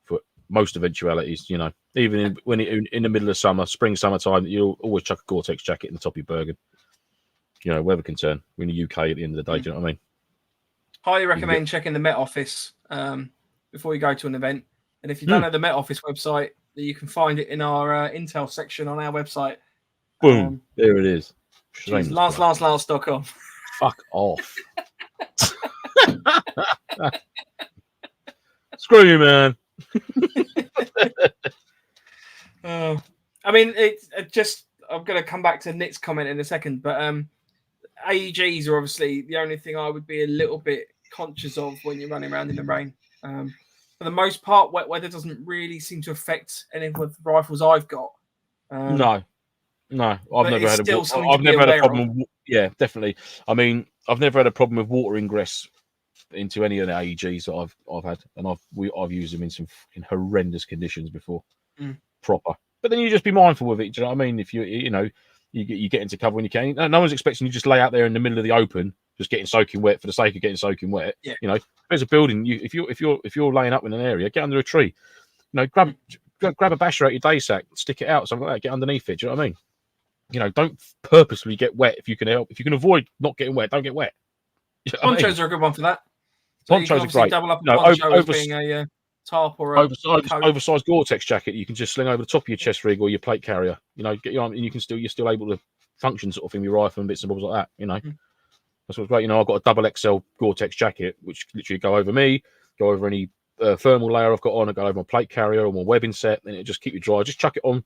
for most eventualities. You know, even in the middle of summer, summertime, you'll always chuck a Gore-Tex jacket in the top of your Bergen. You know, weather can turn. We're in the UK at the end of the day. Do you know what I mean? Highly recommend checking the Met Office before you go to an event. And if you don't know the Met Office website, you can find it in our Intel section on our website. Boom. There it is. Last.com. Fuck off. Screw you, man. I mean, it's just, I'm going to come back to Nick's comment in a second, but AEGs are obviously the only thing I would be a little bit conscious of when you're running around in the rain. For the most part, wet weather doesn't really seem to affect any of the rifles I've got. No, I've never had a problem. Yeah, definitely. I mean, I've never had a problem with water ingress into any of the AEGs that I've had, and I've used them in some fucking horrendous conditions before, proper. But then you just be mindful of it. Do you know what I mean? If you get into cover when you can. No one's expecting you just lay out there in the middle of the open, just getting soaking wet for the sake of getting soaking wet. Yeah. You know, if there's a building, if you're laying up in an area, get under a tree. You know, grab a basher out your day sack, stick it out, something like that. Get underneath it. Do you know what I mean? don't purposely get wet if you can help. If you can avoid not getting wet, don't get wet. You know what I mean? Ponchos are a good one for that. So you can Ponchos are obviously great. double up a poncho as being a tarp or a oversized Gore-Tex jacket you can just sling over the top of your chest rig or your plate carrier. Get your arm, and you're still able to function sort of thing with your rifle and bits and bobs like that. That's what's great. I've got a double XL Gore-Tex jacket which literally go over me, go over any thermal layer I've got on, and go over my plate carrier or my webbing set, and it just keep you dry. Just chuck it on.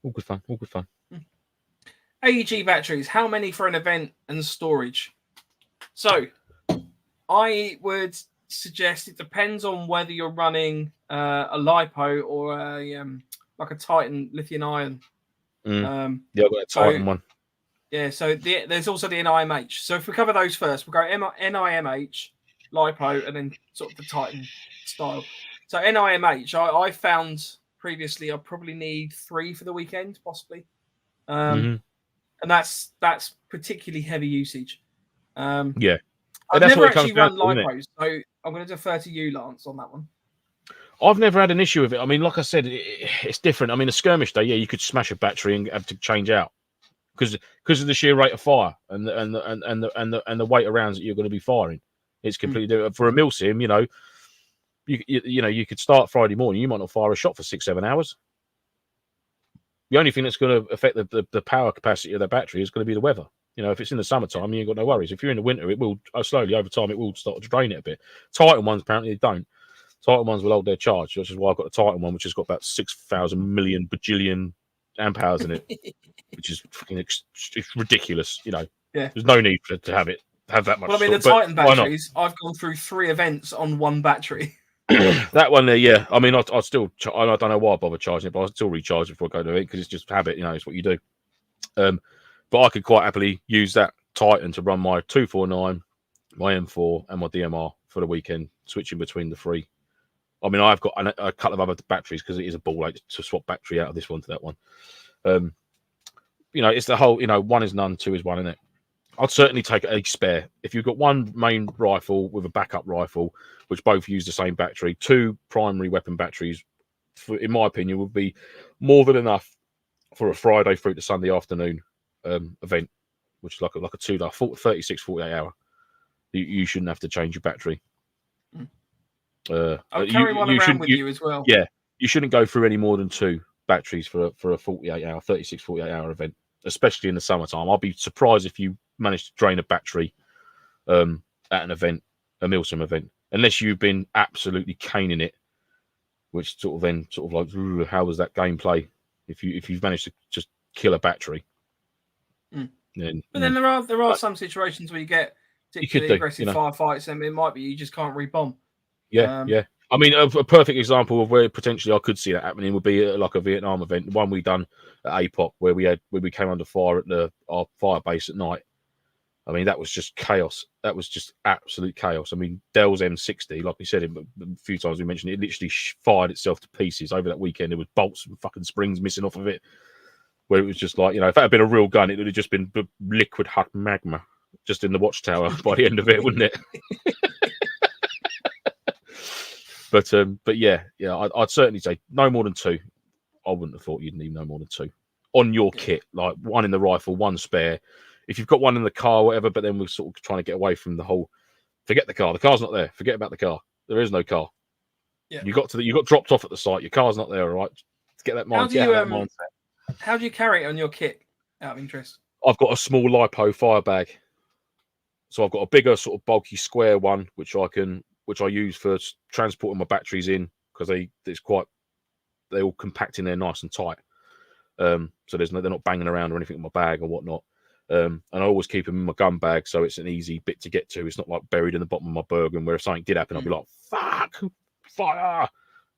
All good fun. All good fun. AEG batteries. How many for an event and storage? So, I would suggest it depends on whether you're running a LiPo or like a Titan lithium ion. Yeah, I've got a Titan one. Yeah, so there's also the NIMH. So if we cover those first, we'll go NIMH, LiPo, and then sort of the Titan style. So NIMH, I found previously I probably need 3 for the weekend, possibly. And that's particularly heavy usage. Yeah. I've never actually run LiPos, so I'm going to defer to you, Lance, on that one. I've never had an issue with it. I mean, like I said, it's different. I mean, a skirmish day, yeah, you could smash a battery and have to change out because of the sheer rate of fire and the weight of rounds that you're going to be firing. It's completely different. For a MilSim, you could start Friday morning, you might not fire a shot for 6-7 hours. The only thing that's going to affect the power capacity of the battery is going to be the weather. If it's in the summertime, you ain't got no worries. If you're in the winter, it will slowly over time it will start to drain it a bit. Titan ones apparently don't. Titan ones will hold their charge, which is why I've got a Titan one, which has got about 6,000 million bajillion amp hours in it, which is fucking it's ridiculous. Yeah. There's no need to have that much. Well, I mean, the Titan batteries, I've gone through 3 events on one battery. That one there, yeah. I mean, I still, I don't know why I bother charging it, but I still recharge it before I go to it because it's just habit. It's what you do. But I could quite happily use that Titan to run my 249, my M4, and my DMR for the weekend, switching between the 3. I mean, I've got a couple of other batteries because it is a ball ache to swap battery out of this one to that one. It's the whole, 1 is none, 2 is 1, isn't it? I'd certainly take a spare. If you've got one main rifle with a backup rifle, which both use the same battery, 2 primary weapon batteries, in my opinion, would be more than enough for a Friday through to Sunday afternoon event, which is like a 36, 48 hour. You shouldn't have to change your battery. I'll carry one around with you as well. Yeah, you shouldn't go through any more than 2 batteries for a 36, 48 hour event, especially in the summertime. I'll be surprised if you manage to drain a battery at an event, a MilSim event, unless you've been absolutely caning it, which sort of like, how was that gameplay? If you've managed to just kill a battery. Then there are some situations where you get particularly aggressive firefights, and it might be you just can't rebomb. Yeah. I mean, a perfect example of where potentially I could see that happening would be like a Vietnam event, the one we done at APOC, where we came under fire at our fire base at night. I mean, that was just chaos. That was just absolute chaos. I mean, Dell's M60, like we said a few times, we mentioned it literally fired itself to pieces over that weekend. There was bolts and fucking springs missing off of it, where it was just like, if that had been a real gun, it would have just been liquid hot magma just in the watchtower by the end of it, wouldn't it? But yeah, I'd certainly say no more than 2. I wouldn't have thought you'd need no more than 2 on your kit, like 1 in the rifle, 1 spare. If you've got 1 in the car, whatever, but then we're sort of trying to get away from the whole, forget the car. The car's not there. Forget about the car. There is no car. Yeah. You got dropped off at the site. Your car's not there, all right? Let's get that mindset. How do you carry it on your kit, out of interest? I've got a small LiPo fire bag. So I've got a bigger sort of bulky square one, which I use for transporting my batteries in, because they're all compact in there nice and tight. So they're not banging around or anything in my bag or whatnot. And I always keep them in my gun bag, so it's an easy bit to get to. It's not like buried in the bottom of my Bergen, where if something did happen, I'd be like, fuck, fire.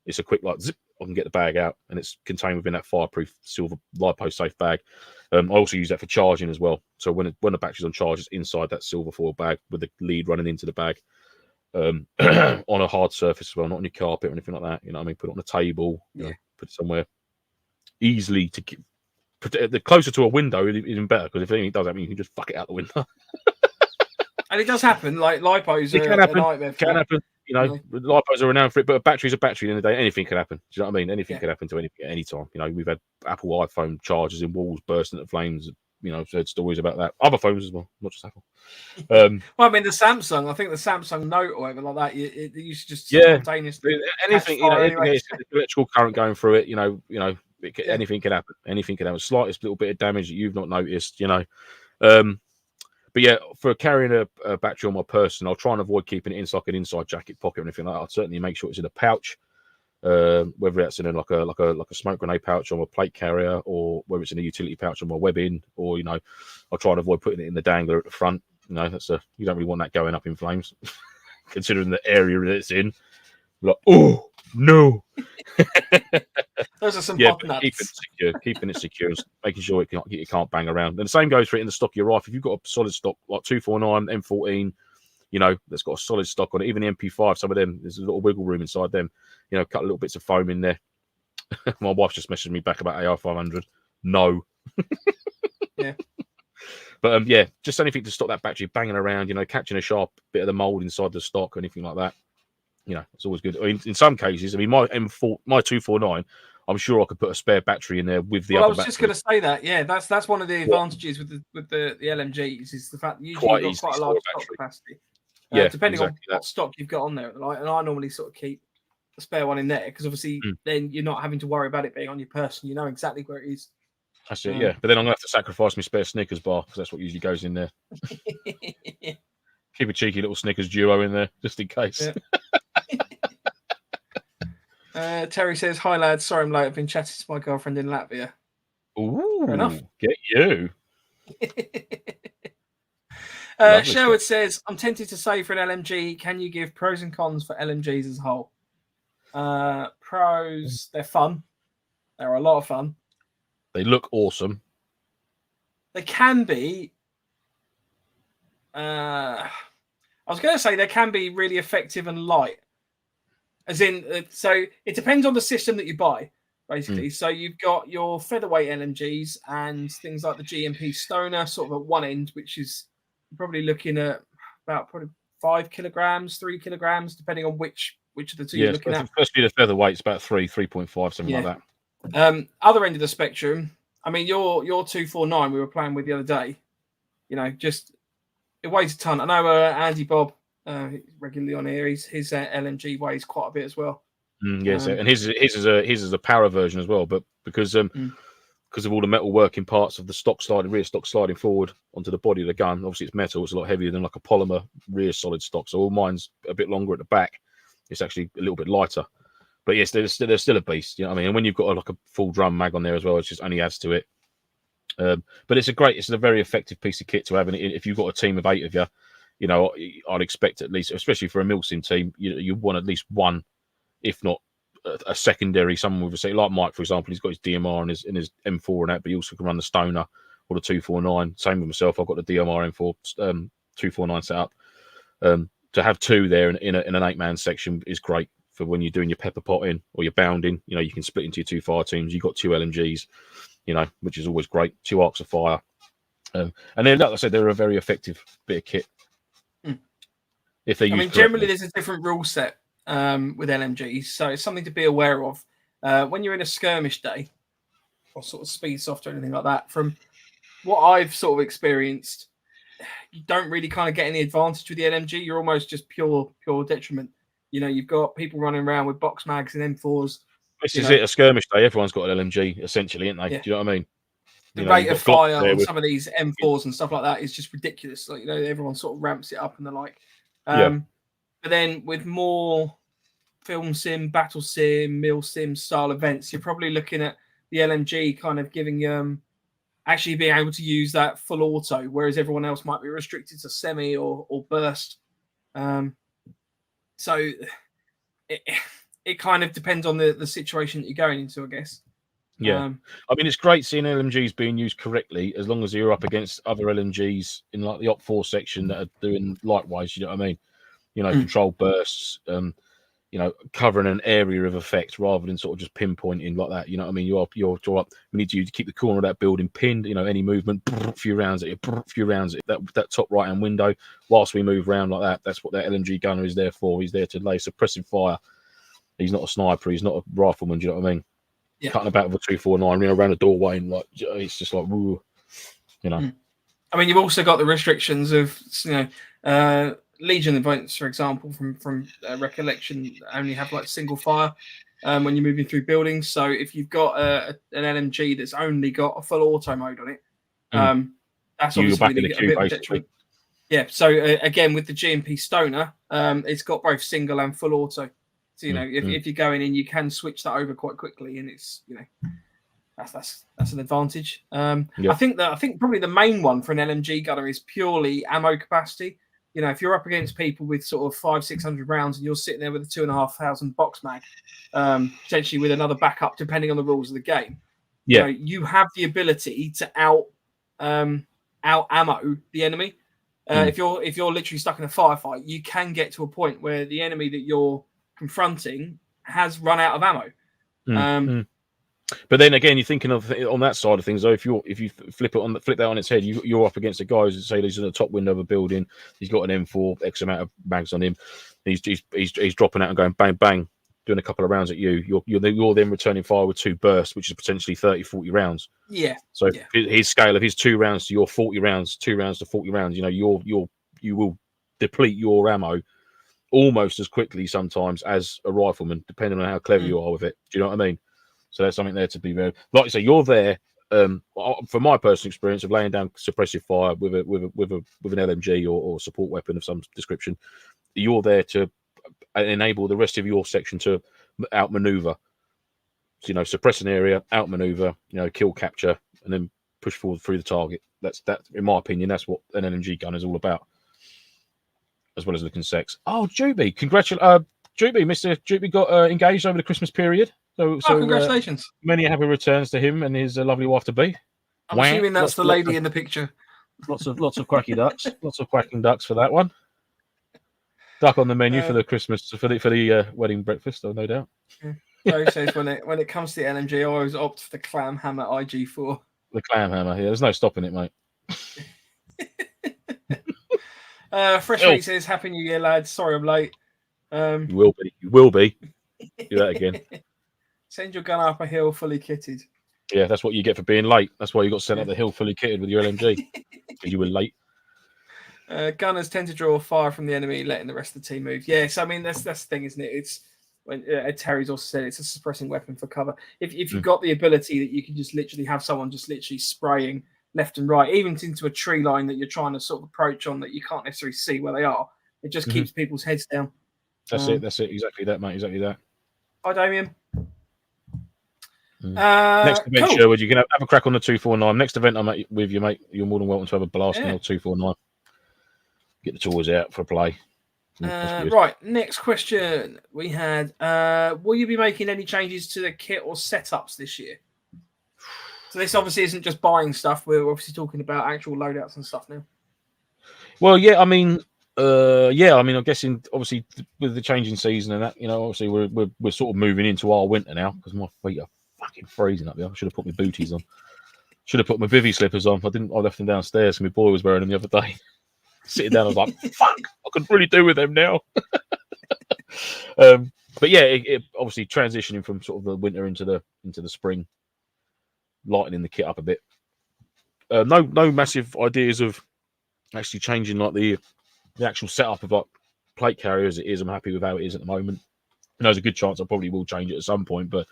It's a quick, like, zip, I can get the bag out, and it's contained within that fireproof silver LiPo safe bag. I also use that for charging as well. So when the battery's on charge, it's inside that silver foil bag with the lead running into the bag. On a hard surface as well, not on your carpet or anything like that. You know what I mean? Put it on a table, put it somewhere easily to keep. The closer to a window, even better, because if anything does happen, you can just fuck it out the window. And it does happen. Like LiPos are a nightmare. Can happen. You know, lipos are renowned for it, but a battery's a battery. In the day, anything can happen. Do you know what I mean? Anything can happen to anything at any time. You know, we've had Apple iPhone chargers in walls bursting at flames. You know, I've heard stories about that. Other phones as well, not just Apple. Well, I mean, the Samsung. I think the Samsung Note or whatever like that. It used to just spontaneously anything. You know, anyway. Electrical current going through it. You know, anything can happen. Anything can happen. Slightest little bit of damage that you've not noticed. You know. But yeah, for carrying a battery on my person, I'll try and avoid keeping it inside like an inside jacket pocket or anything like that. I'll certainly make sure it's in a pouch, whether that's in like a smoke grenade pouch on a plate carrier, or whether it's in a utility pouch on my webbing, or you know, I'll try and avoid putting it in the dangler at the front. You know, you don't really want that going up in flames, considering the area that it's in. Like, oh no. Those are some hot nuts. Keeping it secure, making sure it can't bang around. And the same goes for it in the stock of your rifle. If you've got a solid stock like 249, M14, you know, that's got a solid stock on it. Even the MP5, some of them, there's a little wiggle room inside them. You know, cut little bits of foam in there. My wife just messaged me back about AR500. No. Yeah. But yeah, just anything to stop that battery banging around. You know, catching a sharp bit of the mold inside the stock or anything like that. You know, it's always good. I mean, in some cases, I mean, my 249, I'm sure I could put a spare battery in there with the other battery. I was just going to say that. Yeah, that's one of the advantages with the LMGs is the fact that usually you've got quite a large stock capacity. Depending on what stock you've got on there. Like, and I normally sort of keep a spare one in there because obviously then you're not having to worry about it being on your person. You know exactly where it is. That's it, yeah. But then I'm going to have to sacrifice my spare Snickers bar because that's what usually goes in there. Keep a cheeky little Snickers duo in there just in case. Yeah. Terry says, "Hi lads, sorry I'm late. I've been chatting to my girlfriend in Latvia." Ooh, fair enough. Get you. Sherwood says, "I'm tempted to say for an LMG, can you give pros and cons for LMGs as a whole?" Pros, they're fun. They're a lot of fun. They look awesome. They can be. I was going to say they can be really effective and light. As in, so it depends on the system that you buy, basically. So you've got your featherweight LMGs and things like the GMP Stoner, sort of at one end, which is probably looking at about probably 5 kilograms, 3 kilograms, depending on which of the two you're looking at. Especially the featherweight's about 3.5, something like that. Other end of the spectrum, I mean, your 249 we were playing with the other day, you know, just it weighs a ton. I know Andy Bob, regularly on here, his LMG weighs quite a bit as well. Yes, and his is a power version as well, but because of all the metal working parts of the rear stock sliding forward onto the body of the gun, obviously it's metal, it's a lot heavier than like a polymer rear solid stock. So all mine's a bit longer at the back. It's actually a little bit lighter. But yes, they're still a beast. You know what I mean? And when you've got like a full drum mag on there as well, it just only adds to it. But it's a very effective piece of kit to have. And if you've got a team of 8 of you, you know, I'd expect at least, especially for a MilSim team, you want at least one, if not a secondary, someone with a say like Mike, for example, he's got his DMR and his M4 and that, but he also can run the Stoner or the 249. Same with myself, I've got the DMR M4 249 set up. To have 2 there in an 8-man section is great for when you're doing your pepper potting or your bounding. You know, you can split into your 2 fire teams. You've got 2 LMGs, you know, which is always great. 2 arcs of fire. And then, like I said, they're a very effective bit of kit. If they use generally there's a different rule set with LMGs, so it's something to be aware of. When you're in a skirmish day or sort of speed soft or anything like that, from what I've sort of experienced, you don't really kind of get any advantage with the LMG. You're almost just pure detriment. You know, you've got people running around with box mags and M4s. This is it, a skirmish day. Everyone's got an LMG, essentially, ain't they? Yeah. Do you know what I mean? The rate of fire on some of these M4s and stuff like that is just ridiculous. Like, you know, everyone sort of ramps it up and the like. But then with more film sim, battle sim, MilSim style events, you're probably looking at the LMG kind of giving actually being able to use that full auto, whereas everyone else might be restricted to semi or burst. So it kind of depends on the situation that you're going into, I guess. Yeah. I mean, it's great seeing LMGs being used correctly as long as you're up against other LMGs in like the Op 4 section that are doing likewise, you know what I mean? You know, control bursts, covering an area of effect rather than sort of just pinpointing like that. You know what I mean? You're we need you to keep the corner of that building pinned. Any movement, a few rounds at it, a few rounds at it, that top right hand window. Whilst we move around like that, that's what that LMG gunner is there for. He's there to lay suppressive fire. He's not a sniper. He's not a rifleman. Do you know what I mean? Yeah. Cutting about with a 249 around the doorway and it's just like, woo, I mean, you've also got the restrictions of Legion events, for example, from recollection, only have like single fire when you're moving through buildings. So if you've got an LMG that's only got a full auto mode on it, that's obviously going to get a bit of a detriment. Yeah. So again, with the GMP Stoner, it's got both single and full auto. So if you're going in, you can switch that over quite quickly, and it's that's an advantage. I think probably the main one for an LMG gunner is purely ammo capacity. If you're up against people with sort of 500-600 rounds and you're sitting there with a 2,500 box mag, potentially with another backup, depending on the rules of the game, you have the ability to out ammo the enemy. If you're literally stuck in a firefight, you can get to a point where the enemy that you're confronting has run out of ammo. But then again, you're thinking of on that side of things. Though, if you flip that on its head, you're up against a guy who's say he's in the top window of a building. He's got an M4, X amount of mags on him. He's dropping out and going bang bang, doing a couple of rounds at you. You're then returning fire with 2 bursts, which is potentially 30-40 rounds. Yeah. So his scale of his 2 rounds to your 40 rounds, 2 rounds to 40 rounds. You will deplete your ammo almost as quickly sometimes as a rifleman, depending on how clever you are with it. Do you know what I mean? So there's something there to be very, like you say, you're there. From my personal experience of laying down suppressive fire with an LMG or support weapon of some description, you're there to enable the rest of your section to outmaneuver. So, suppress an area, outmaneuver, kill, capture, and then push forward through the target. That's in my opinion, that's what an LMG gun is all about, as well as looking sex. Oh, Juby, congratulations, Juby, Mr. Juby got engaged over the Christmas period. So congratulations! Many happy returns to him and his lovely wife to be. I'm assuming that's the lady in the picture. Lots of quacky ducks, lots of quacking ducks for that one. Duck on the menu for the Christmas for the wedding breakfast, no doubt. Joe says when it comes to the LMG, I always opt for the Clam Hammer IG4. The Clam Hammer, yeah. There's no stopping it, mate. Fresh Meat says, "Happy New Year, lads. Sorry I'm late." You will be. Do that again. Send your gun up a hill fully kitted. Yeah, that's what you get for being late. That's why you got sent up the hill fully kitted with your LMG. Because you were late. Gunners tend to draw fire from the enemy, letting the rest of the team move. Yes, I mean that's the thing, isn't it? It's when Terry's also said it's a suppressing weapon for cover. If you've got the ability that you can just literally have someone just literally spraying left and right, even into a tree line that you're trying to sort of approach on that you can't necessarily see where they are, it just keeps people's heads down. That's it. Exactly that, mate. Exactly that. Hi, Damien. Next event, cool. Sherwood, you can have a crack on the 249. Next event I'm with you, mate. You're more than welcome to have a blast on the 249. Get the toys out for a play. Right, next question we had. Will you be making any changes to the kit or setups this year? So this obviously isn't just buying stuff. We're obviously talking about actual loadouts and stuff now. Well, yeah, I mean, I'm guessing obviously with the changing season and that, obviously we're sort of moving into our winter now because my feet are fucking freezing up there. I should have put my booties on. Should have put my bivvy slippers on. I left them downstairs and my boy was wearing them the other day. Sitting down, I was like, fuck, I could really do with them now. But yeah, it obviously transitioning from sort of the winter into the spring, lightening the kit up a bit. No massive ideas of actually changing like the actual setup of like plate carrier as it is. I'm happy with how it is at the moment. There's a good chance I probably will change it at some point, but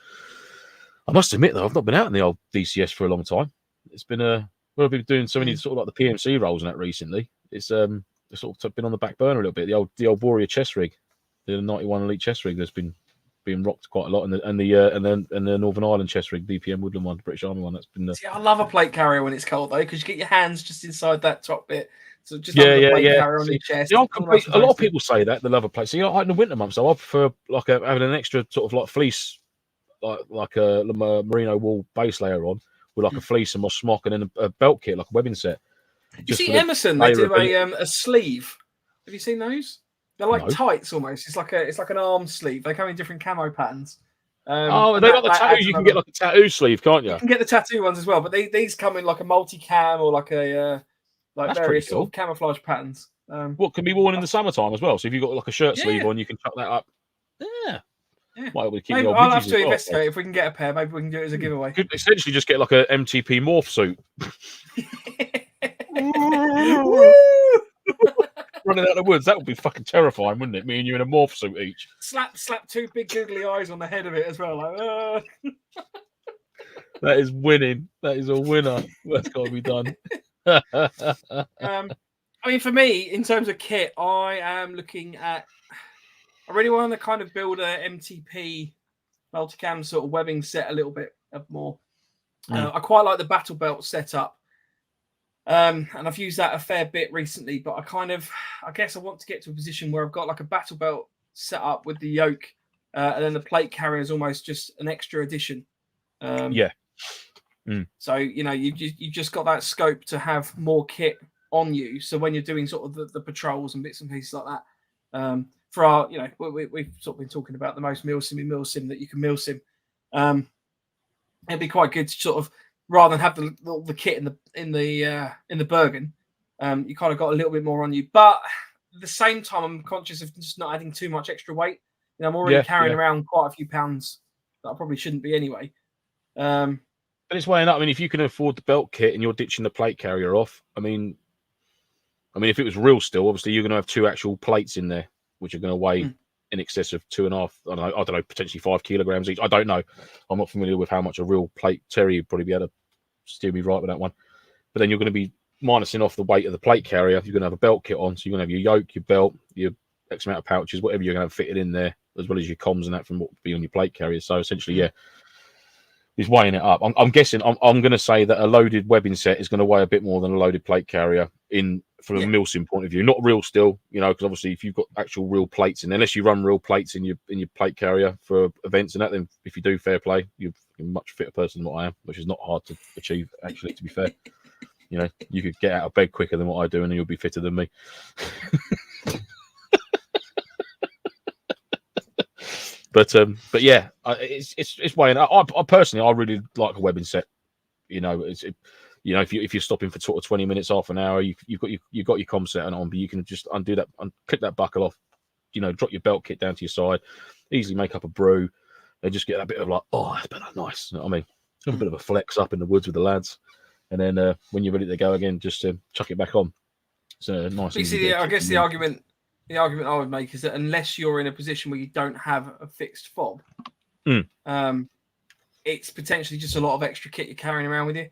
I must admit though, I've not been out in the old DCS for a long time. It's been I've been doing so many sort of like the PMC roles and that recently. It's sort of been on the back burner a little bit. The old Warrior chest rig, the 91 Elite chest rig, that's been being rocked quite a lot, and the Northern Ireland chest rig, BPM Woodland one, the British Army one. That's been. See, I love a plate carrier when it's cold though, because you get your hands just inside that top bit. So just plate carrier on your chest. A lot of people say that they love a plate. See, in the winter months, so I prefer like having an extra sort of like fleece, like a merino wool base layer on with like a fleece and my smock, and then a belt kit, like a webbing set. You see Emerson, they do a sleeve. Have you seen those? They're like tights almost. It's like an arm sleeve. They come in different camo patterns. They got the tattoo. You can get like a tattoo sleeve, can't you? You can get the tattoo ones as well, but these come in like a multi-cam or like a like various sort of camouflage patterns. What can be worn in the summertime as well? So if you've got like a shirt sleeve on, you can chuck that up. Yeah. Maybe I'll have to investigate if we can get a pair. Maybe we can do it as a giveaway. Could essentially just get like a MTP morph suit. Running out of the woods, that would be fucking terrifying, wouldn't it? Me and you in a morph suit each. Slap two big googly eyes on the head of it as well. Like, That is winning. That is a winner. That's got to be done. I mean, for me, in terms of kit, I am looking at. I really want to kind of build a MTP multicam sort of webbing set a little bit more. I quite like the battle belt setup. And I've used that a fair bit recently, but I guess I want to get to a position where I've got like a battle belt set up with the yoke, and then the plate carrier is almost just an extra addition. So, you've just got that scope to have more kit on you. So when you're doing sort of the patrols and bits and pieces like that, for our, we've sort of been talking about the most MilSim that you can MilSim. It'd be quite good to sort of, rather than have the kit in the Bergen, you kind of got a little bit more on you. But at the same time, I'm conscious of just not adding too much extra weight. I'm already carrying around quite a few pounds that I probably shouldn't be anyway. But it's weighing up. I mean, if you can afford the belt kit and you're ditching the plate carrier off, I mean, if it was real steel, obviously you're going to have two actual plates in there, which are going to weigh in excess of 2.5, I don't know, potentially 5 kilograms each. I don't know. I'm not familiar with how much a real plate. Terry would probably be able to steer me right with that one. But then you're going to be minusing off the weight of the plate carrier. You're going to have a belt kit on, so you're going to have your yoke, your belt, your X amount of pouches, whatever you're going to have fitted in there, as well as your comms and that from what would be on your plate carrier. So essentially, he's weighing it up. I'm guessing. I'm going to say that a loaded webbing set is going to weigh a bit more than a loaded plate carrier from a MilSim point of view. Not real steel, because obviously if you've got actual real plates, and unless you run real plates in your plate carrier for events and that, then if you do, fair play. You're a much fitter person than what I am, which is not hard to achieve, actually, to be fair. You could get out of bed quicker than what I do, and you'll be fitter than me. But yeah, it's weighing. I personally, I really like a webbing set. If you're stopping for sort of 20 minutes, half an hour, you've got your comm set on, but you can just undo that and click that buckle off. Drop your belt kit down to your side, easily make up a brew, and just get that bit of like, oh, that's better, nice. You know what I mean? Have a bit of a flex up in the woods with the lads, and then when you're ready to go again, just chuck it back on. So nice. I guess the argument I would make is that unless you're in a position where you don't have a fixed fob, it's potentially just a lot of extra kit you're carrying around with you.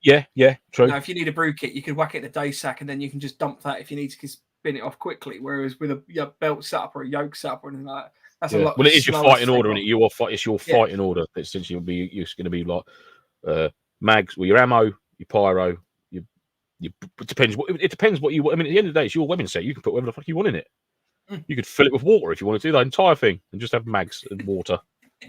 Yeah, true. If you need a brew kit, you could whack it in a day sack, and then you can just dump that if you need to spin it off quickly. Whereas with a belt setup or a yoke setup or anything like that, that's a lot. Well, it is your fighting order, isn't it? It's your fighting order. Essentially, you're going to be like mags, your ammo, your pyro. It depends what you want. I mean, at the end of the day, it's your webbing set. You can put whatever the fuck you want in it. You could fill it with water if you want to do that entire thing, and just have mags and water.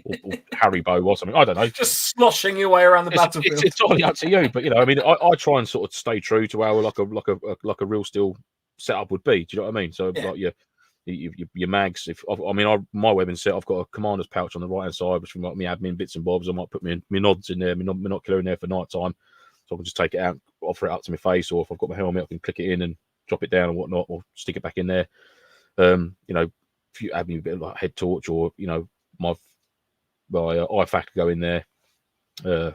Or Haribo or something. I don't know. Just sloshing your way around the battlefield. It's entirely up to you. But I try and sort of stay true to how like a real steel setup would be. Do you know what I mean? So like your mags. My webbing set, I've got a commander's pouch on the right hand side, which like me admin bits and bobs. I might put my nods in there, my binocular in there for night time, so I can just take it out, offer it up to my face, or if I've got my helmet, I can click it in and drop it down and whatnot, or stick it back in there. If you add me a bit of like head torch, or my IFAC go in there. All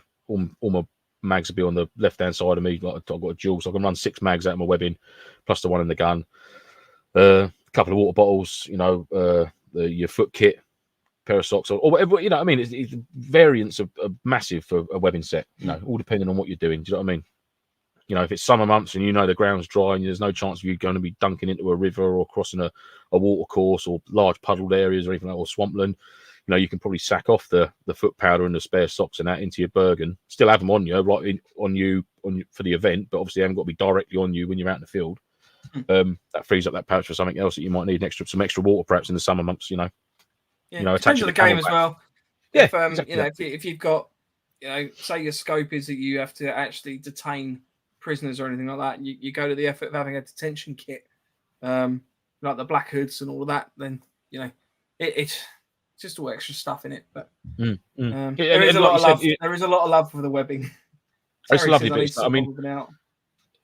my mags will be on the left hand side of me. Like I've got a dual, so I can run 6 mags out of my webbing, plus the one in the gun. A couple of water bottles. Your foot kit, pair of socks, or whatever. It's variants are massive for a webbing set. All depending on what you're doing. Do you know what I mean? If it's summer months and the ground's dry and there's no chance of you going to be dunking into a river or crossing a water course or large puddled areas or even or swampland, you can probably sack off the foot powder and the spare socks and that into your Bergen. Still have them on you, on you for the event, but obviously they haven't got to be directly on you when you're out in the field. That frees up that pouch for something else that you might need, some extra water perhaps in the summer months. It depends on the game as well. Yeah, exactly. If you've got, say your scope is that you have to actually detain prisoners or anything like that, and you go to the effort of having a detention kit. like the black hoods and all of that, then it's just all extra stuff in it. But there is a lot of love. There is a lot of love for the webbing. It's lovely, but I mean,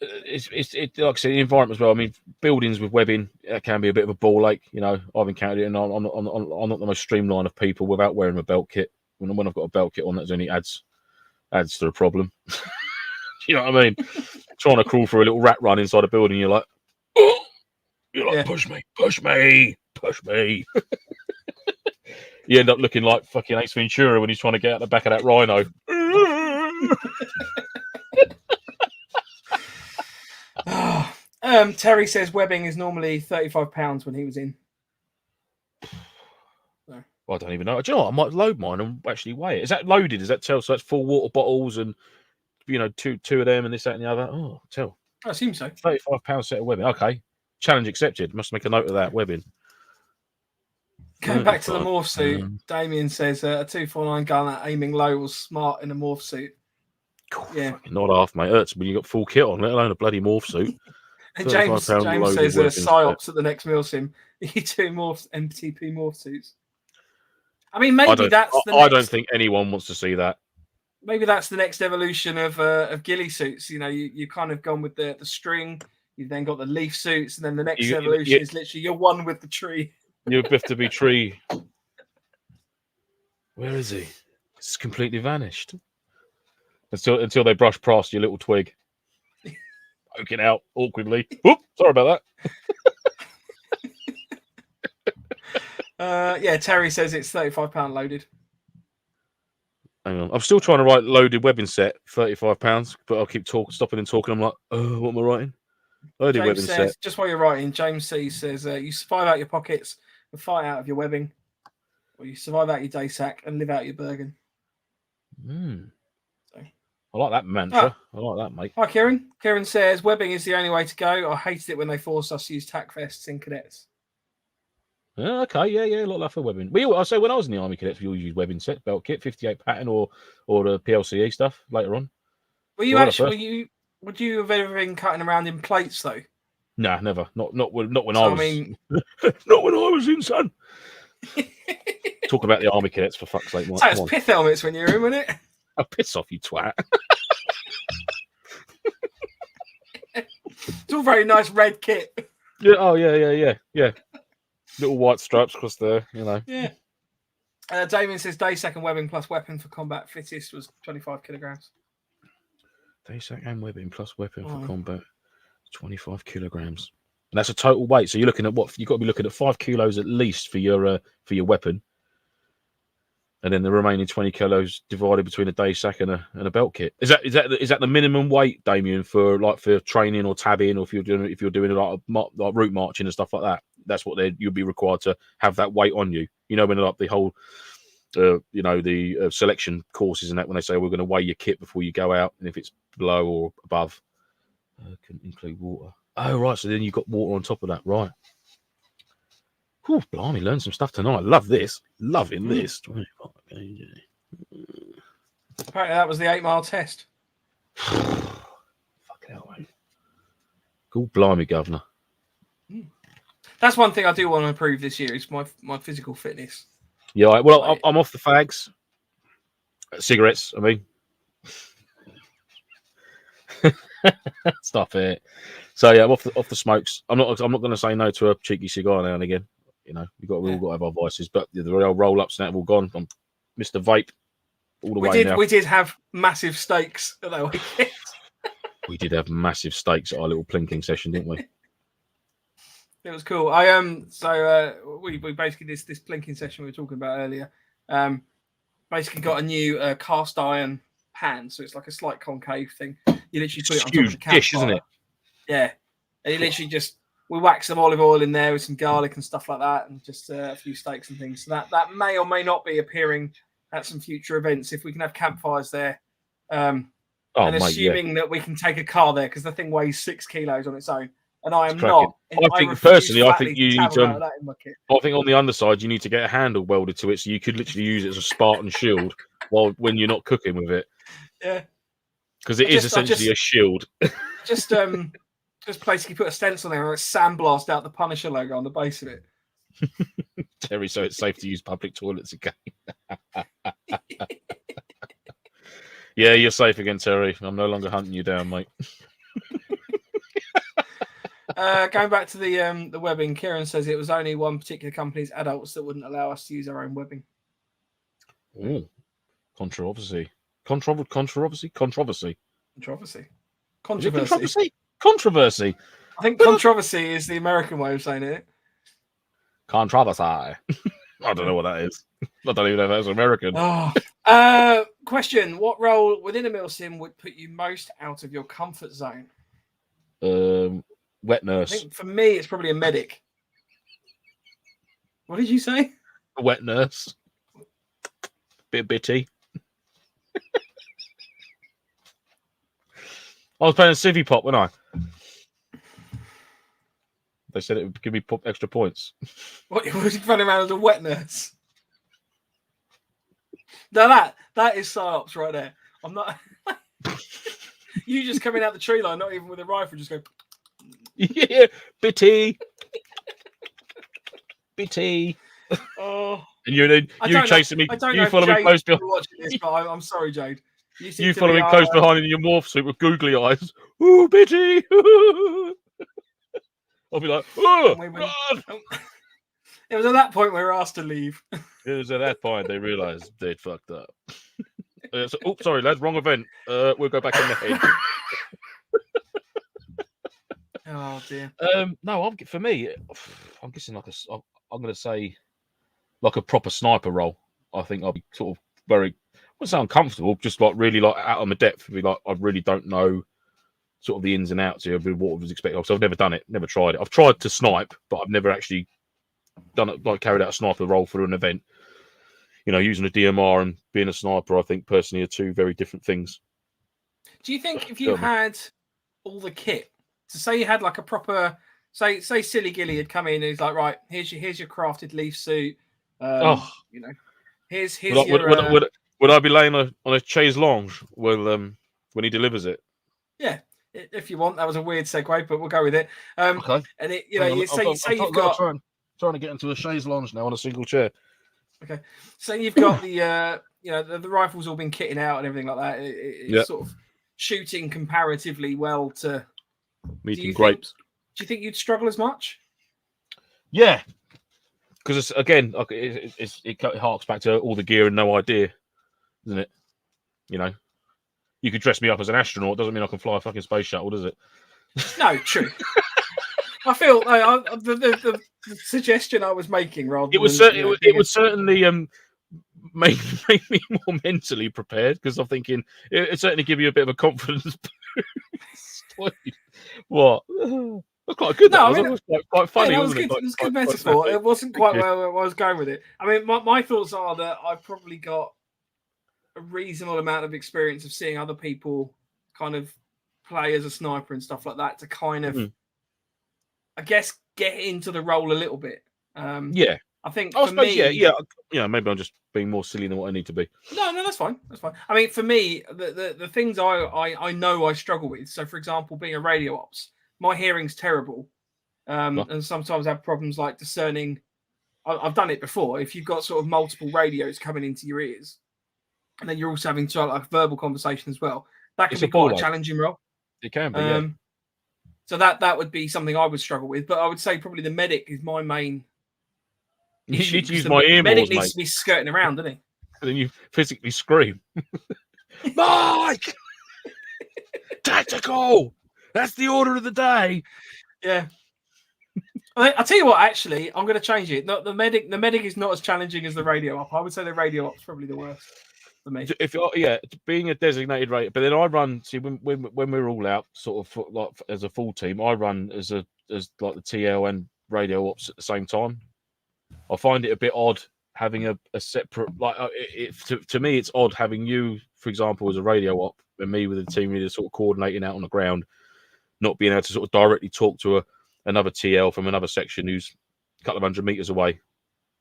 it's like I said, the environment as well. I mean, buildings with webbing can be a bit of a ball ache. I've encountered it, and I'm not the most streamlined of people without wearing a belt kit. When I've got a belt kit on, that only adds to the problem. You know what I mean? Trying to crawl through a little rat run inside a building, you're like, oh! You're like, push me. You end up looking like fucking Ace Ventura when he's trying to get out the back of that rhino. Terry says webbing is normally £35 when he was in. No. Well, I don't even know. Do you know what? I might load mine and actually weigh it. Is that loaded? Is that tell? So that's 4 water bottles and two of them and this, that, and the other. Oh, tell. I assume so. £35 set of webbing. Okay, challenge accepted. Must make a note of that webbing. Going back to the morph suit, Damien says a 249 gun at aiming low was smart in a morph suit. God, yeah, not half, mate. Hurts when you got full kit on, let alone a bloody morph suit. And James says psyops at the next MilSim. E2 morphs, MTP morph suits. I mean, maybe that's the I don't think anyone wants to see that. Maybe that's the next evolution of ghillie suits. You kind of gone with the string. You've then got the leaf suits, and then the next evolution is literally you're one with the tree. You have to be tree. Where is he? It's completely vanished. Until they brush past your little twig. Poking out awkwardly. Oop, sorry about that. Yeah, Terry says it's £35 loaded. Hang on. I'm still trying to write loaded webbing set, £35, but I'll keep stopping and talking. I'm like, what am I writing? Loaded James webbing says, set. Just while you're writing, James C says, you survive out your pockets and fight out of your webbing, or you survive out your day sack and live out your Bergen. I like that mantra. I like that, mate. Hi, Kieran. Kieran says, webbing is the only way to go. I hated it when they forced us to use tack vests in cadets. Okay, yeah, a lot of that for webbing. I say when I was in the Army Cadets, we all used webbing set, belt kit, 58 pattern, or the PLCE stuff later on. Would you have ever been cutting around in plates though? Nah, never. Not when I was. I mean, not when I was in, son. Talk about the Army Cadets for fuck's sake, Mike. So it's pith helmets when you're in, wasn't it? Oh, piss off, you twat. It's all very nice red kit. Yeah. Oh, yeah. Little white stripes across there, Yeah. Damien says day second webbing plus weapon for combat fittest was 25 kilograms. Day second webbing plus weapon for combat, 25 kilograms. And that's a total weight. So you're looking at what? You've got to be looking at 5 kilos at least for your weapon. And then the remaining 20 kilos divided between a day sack and a belt kit. Is that the minimum weight, Damien, for training or tabbing, or if you're doing like route marching and stuff like that? That's what you'll be required to have that weight on you. When the whole, the selection courses and that, when they say we're going to weigh your kit before you go out, and if it's below or above, can include water. Oh right, so then you've got water on top of that, right? Whew, blimey, learned some stuff tonight. Love this. Loving this. Apparently that was the 8-mile test. Fucking hell, mate. Cool, blimey, governor. That's one thing I do want to improve this year is my physical fitness. Yeah, well, I'm off the fags. Cigarettes, I mean. Stop it. So yeah, I'm off the smokes. I'm not going to say no to a cheeky cigar now and again. We've all got to have our vices, but the real roll-ups and that have all gone. I'm Mr. Vape all the way now. We did have massive stakes at that weekend. We did have massive stakes at our little plinking session, didn't we? It was cool. We basically this plinking session we were talking about earlier. Basically got a new cast iron pan, so it's like a slight concave thing. You literally put it on top of the campfire. Dish, isn't it? Yeah, and you literally we whack some olive oil in there with some garlic and stuff like that, and just a few steaks and things. So that may or may not be appearing at some future events if we can have campfires there. Assuming that we can take a car there, because the thing weighs 6 kilos on its own, and I am not. I think personally, I think you need to. I think on the underside, you need to get a handle welded to it, so you could literally use it as a Spartan shield when you're not cooking with it. Yeah, because it is essentially a shield. Just basically put a stencil there and sandblast out the Punisher logo on the base of it. Terry, so it's safe to use public toilets again. Yeah, you're safe again, Terry. I'm no longer hunting you down, mate. Going back to the webbing, Kieran says it was only one particular company's adults that wouldn't allow us to use our own webbing. Oh, controversy. Controversy. I think controversy is the American way of saying it. Controversy. I don't know what that is. I don't even know if that's American. Question: what role within a MilSim would put you most out of your comfort zone? Wet nurse. I think for me, it's probably a medic. What did you say? A wet nurse. Bit bitty. I was playing a civvy pop, wasn't I? They said it would give me extra points. What, you was running around as a wet nurse? Now that is psyops right there. I'm not. You just coming out the tree line, not even with a rifle, just go. Yeah, bitty. Bitty. Oh. And you chasing me. You follow me close behind. Watching this, but I'm sorry, Jade. You follow me close behind in your morph suit with googly eyes. Ooh, bitty. I'll be like, oh, it was at that point we were asked to leave. It was at that point they realised they'd fucked up. So, sorry, lads, wrong event. We'll go back in the head. Oh dear. No, for me, I'm guessing I'm going to say like a proper sniper role. I think I'll be sort of very, I wouldn't say uncomfortable, just like really like out of my depth. Be like, I really don't know sort of the ins and outs here of what was expected. So I've never done it, never tried it. I've tried to snipe, but I've never actually done it, like carried out a sniper role for an event. You know, using a DMR and being a sniper, I think personally are two very different things. Do you think if you had all the kit, so say you had like a proper, say Silly Gilly had come in and he's like, right, here's your crafted leaf suit. You know, here's would I be laying on a chaise lounge when he delivers it? Yeah, if you want. That was a weird segue, but we'll go with it. Okay. And it, you know, you say you've got trying to get into a chaise lounge now on a single chair. Okay, so you've got the the rifles all been kitted out and everything like that. It's sort of shooting comparatively well to meeting grapes. Do you think you'd struggle as much? Yeah, because again, it harks back to all the gear and no idea, isn't it? You know, you could dress me up as an astronaut. Doesn't mean I can fly a fucking space shuttle, does it? No, true. I feel the suggestion I was making, rather it would certainly make me more mentally prepared, because I'm thinking it certainly give you a bit of a confidence boost. What? That's quite good. No, it was quite funny. Yeah, wasn't it was good metaphor. It wasn't quite where I was going with it. I mean, my thoughts are that I've probably got a reasonable amount of experience of seeing other people kind of play as a sniper and stuff like that to kind of, I guess, get into the role a little bit. Yeah, I think I for me, yeah. Maybe I'm just being more silly than what I need to be. No, that's fine. That's fine. I mean, for me, the things I know I struggle with. So, for example, being a radio ops, my hearing's terrible, and sometimes I have problems like discerning. I've done it before. If you've got sort of multiple radios coming into your ears, and then you're also having to have like verbal conversation as well, that can be quite a challenging role. It can be. Yeah. So that would be something I would struggle with. But I would say probably the medic is my main. You need to use my ear more, mate. Medic needs to be skirting around, doesn't he? And then you physically scream, Mike! Tactical! That's the order of the day. Yeah. I'll tell you what, actually, I'm going to change it. The medic is not as challenging as the radio op. I would say the radio op's probably the worst for me. If being a designated radio, but then I run. See, when we're all out, sort of like as a full team, I run as like the TL and radio ops at the same time. I find it a bit odd having a separate, like to me, it's odd having you, for example, as a radio op, and me with a team leader sort of coordinating out on the ground, not being able to sort of directly talk to another TL from another section who's a couple of 100 meters away.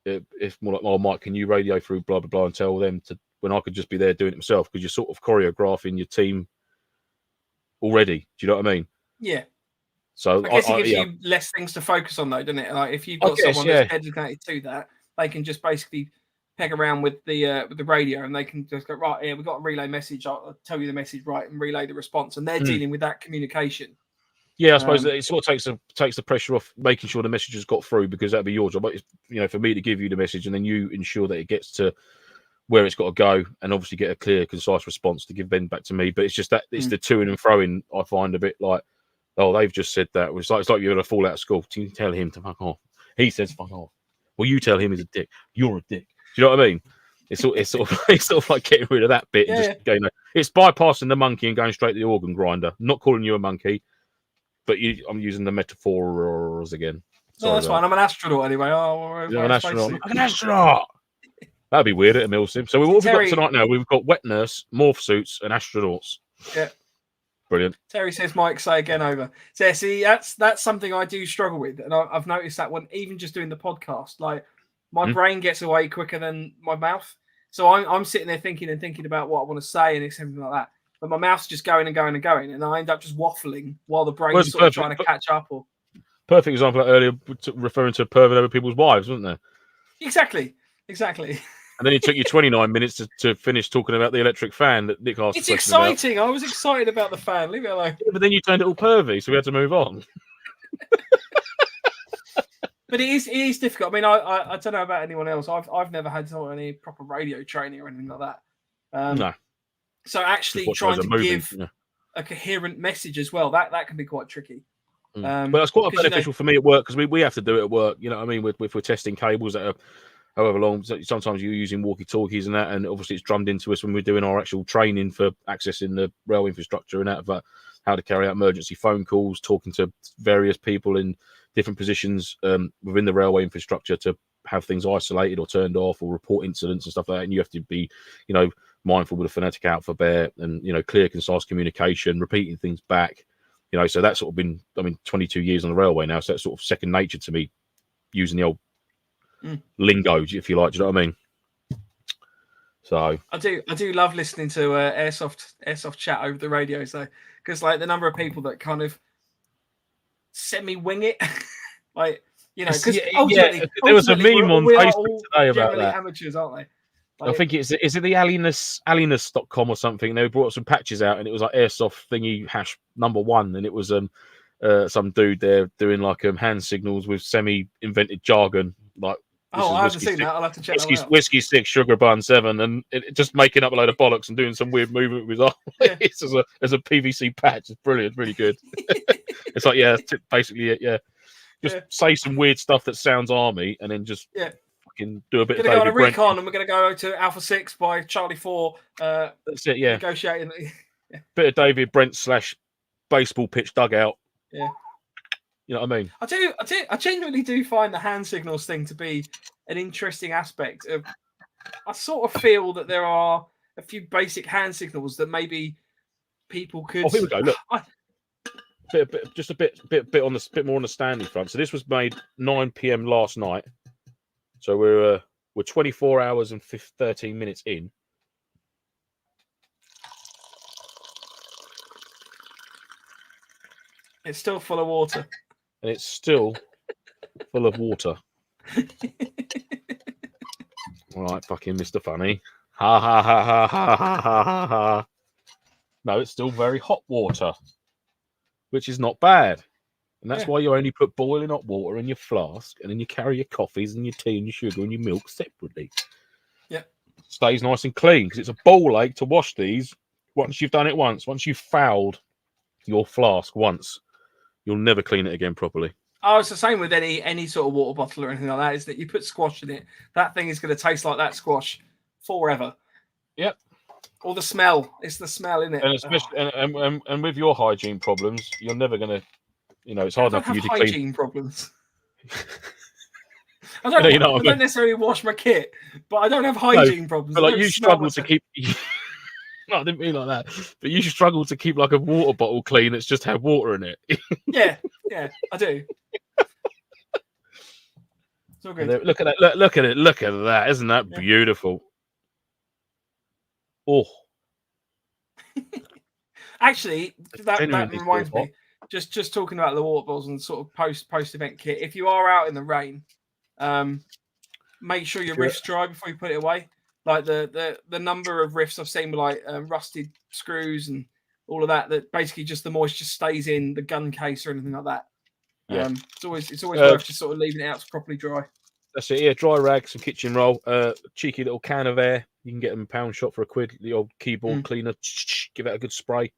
If more like, oh, Mike, can you radio through blah blah blah and tell them to, when I could just be there doing it myself, because you're sort of choreographing your team already. Do you know what I mean? Yeah. So I guess it gives you less things to focus on, though, doesn't it? Like if you've got someone that's dedicated to that, they can just basically peg around with the radio, and they can just go, right, here, we've got a relay message. I'll tell you the message, right, and relay the response, and they're dealing with that communication. Yeah, I suppose it sort of takes the pressure off making sure the message has got through, because that'd be your job. For me to give you the message, and then you ensure that it gets to where it's got to go, and obviously get a clear, concise response to give then back to me. But it's just that it's the to and fro-in I find a bit like, oh, they've just said that. It's like you're gonna fall out of school. You tell him to fuck off. He says fuck off. Well, you tell him he's a dick. You're a dick. Do you know what I mean? It's sort of like getting rid of that bit and just going. It's bypassing the monkey and going straight to the organ grinder. I'm not calling you a monkey, but I'm using the metaphors again. No, that's fine. I'm an astronaut anyway. I'm an astronaut. I'm an astronaut. That'd be weird at a MilSim. So what have we got tonight now? We've got wet nurse, morph suits, and astronauts. Yeah. Brilliant. Terry says, Mike, say again over. So, see, that's something I do struggle with. And I've noticed that one, even just doing the podcast, like my brain gets away quicker than my mouth. So I'm sitting there thinking about what I want to say and everything like that. But my mouth's just going and going and going. And I end up just waffling while the brain's sort of trying to catch up. Perfect example earlier, referring to pervert over people's wives, wasn't there? Exactly. And then it took you 29 minutes to finish talking about the electric fan that Nick asked. It's exciting. I was excited about the fan. Leave it alone. Yeah, but then you turned it all pervy, so we had to move on. But it is difficult. I mean, I don't know about anyone else. I've never had any proper radio training or anything like that. No. So actually trying to give a coherent message as well, that can be quite tricky. But that's quite beneficial for me at work, because we have to do it at work. You know what I mean? If we're testing cables that are however long, sometimes you're using walkie-talkies and that, and obviously it's drummed into us when we're doing our actual training for accessing the rail infrastructure and that, about how to carry out emergency phone calls, talking to various people in different positions within the railway infrastructure to have things isolated or turned off, or report incidents and stuff like that. And you have to be, mindful with a phonetic alphabet and, clear, concise communication, repeating things back. So that's sort of been, 22 years on the railway now, so that's sort of second nature to me, using the old lingo, if you like. Do you know what I mean? So I do love listening to Airsoft chat over the radios, though, because like the number of people that kind of semi-wing it, like because there was a meme on Facebook today about that. Amateurs, aren't they? I think is it the Alienus.com or something? They brought some patches out, and it was like Airsoft thingy #1, and it was some dude there doing like hand signals with semi-invented jargon, like. I haven't seen that. I'll have to check that out. Whiskey 6, sugar bun 7, and it just making up a load of bollocks and doing some weird movement with his arm. Yeah. It's as a PVC patch. It's brilliant, really good. It's like, basically it, yeah. Just say some weird stuff that sounds army, and then just fucking do a bit of David Brent. We're going to go on a recon, and we're going to go to Alpha 6 by Charlie 4. That's it, yeah. Negotiating. Bit of David Brent / baseball pitch dugout. Yeah. You know what I mean? I genuinely do find the hand signals thing to be an interesting aspect of. I sort of feel that there are a few basic hand signals that maybe people could. Oh, here we go. Look, a bit more on the Stanley front. So this was made 9 p.m. last night. So we're 24 hours and 13 minutes in. It's still full of water. And it's still full of water. All right, fucking Mr. Funny. Ha ha ha ha ha ha ha ha. No, it's still very hot water, which is not bad. And that's why you only put boiling hot water in your flask, and then you carry your coffees and your tea and your sugar and your milk separately. Yeah. Stays nice and clean, because it's a ball ache to wash these once you've done it once. Once you've fouled your flask once, you'll never clean it again properly. Oh, it's the same with any sort of water bottle or anything like that, is that you put squash in it, that thing is going to taste like that squash forever. Yep. Or the smell. It's the smell, isn't it? And especially, and with your hygiene problems, you're never going to, it's hard enough for you to clean. Hygiene problems. I don't necessarily wash my kit, but I don't have hygiene problems. But like you struggle to keep... No, I didn't mean like that. But you struggle to keep like a water bottle clean that's just had water in it. yeah, I do. It's all good. Look at that! Look at it! Look at that! Isn't that beautiful? Oh, actually, that reminds me. just talking about the water bottles and sort of post event kit. If you are out in the rain, make sure your riff's dry before you put it away. Like the number of riffs I've seen with like rusted screws and all of that basically just the moisture stays in the gun case or anything like that. Yeah, it's always worth just sort of leaving it out to properly dry. That's it. Yeah, dry rag, some kitchen roll, cheeky little can of air. You can get them pound shop for a quid. The old keyboard cleaner, give it a good spray.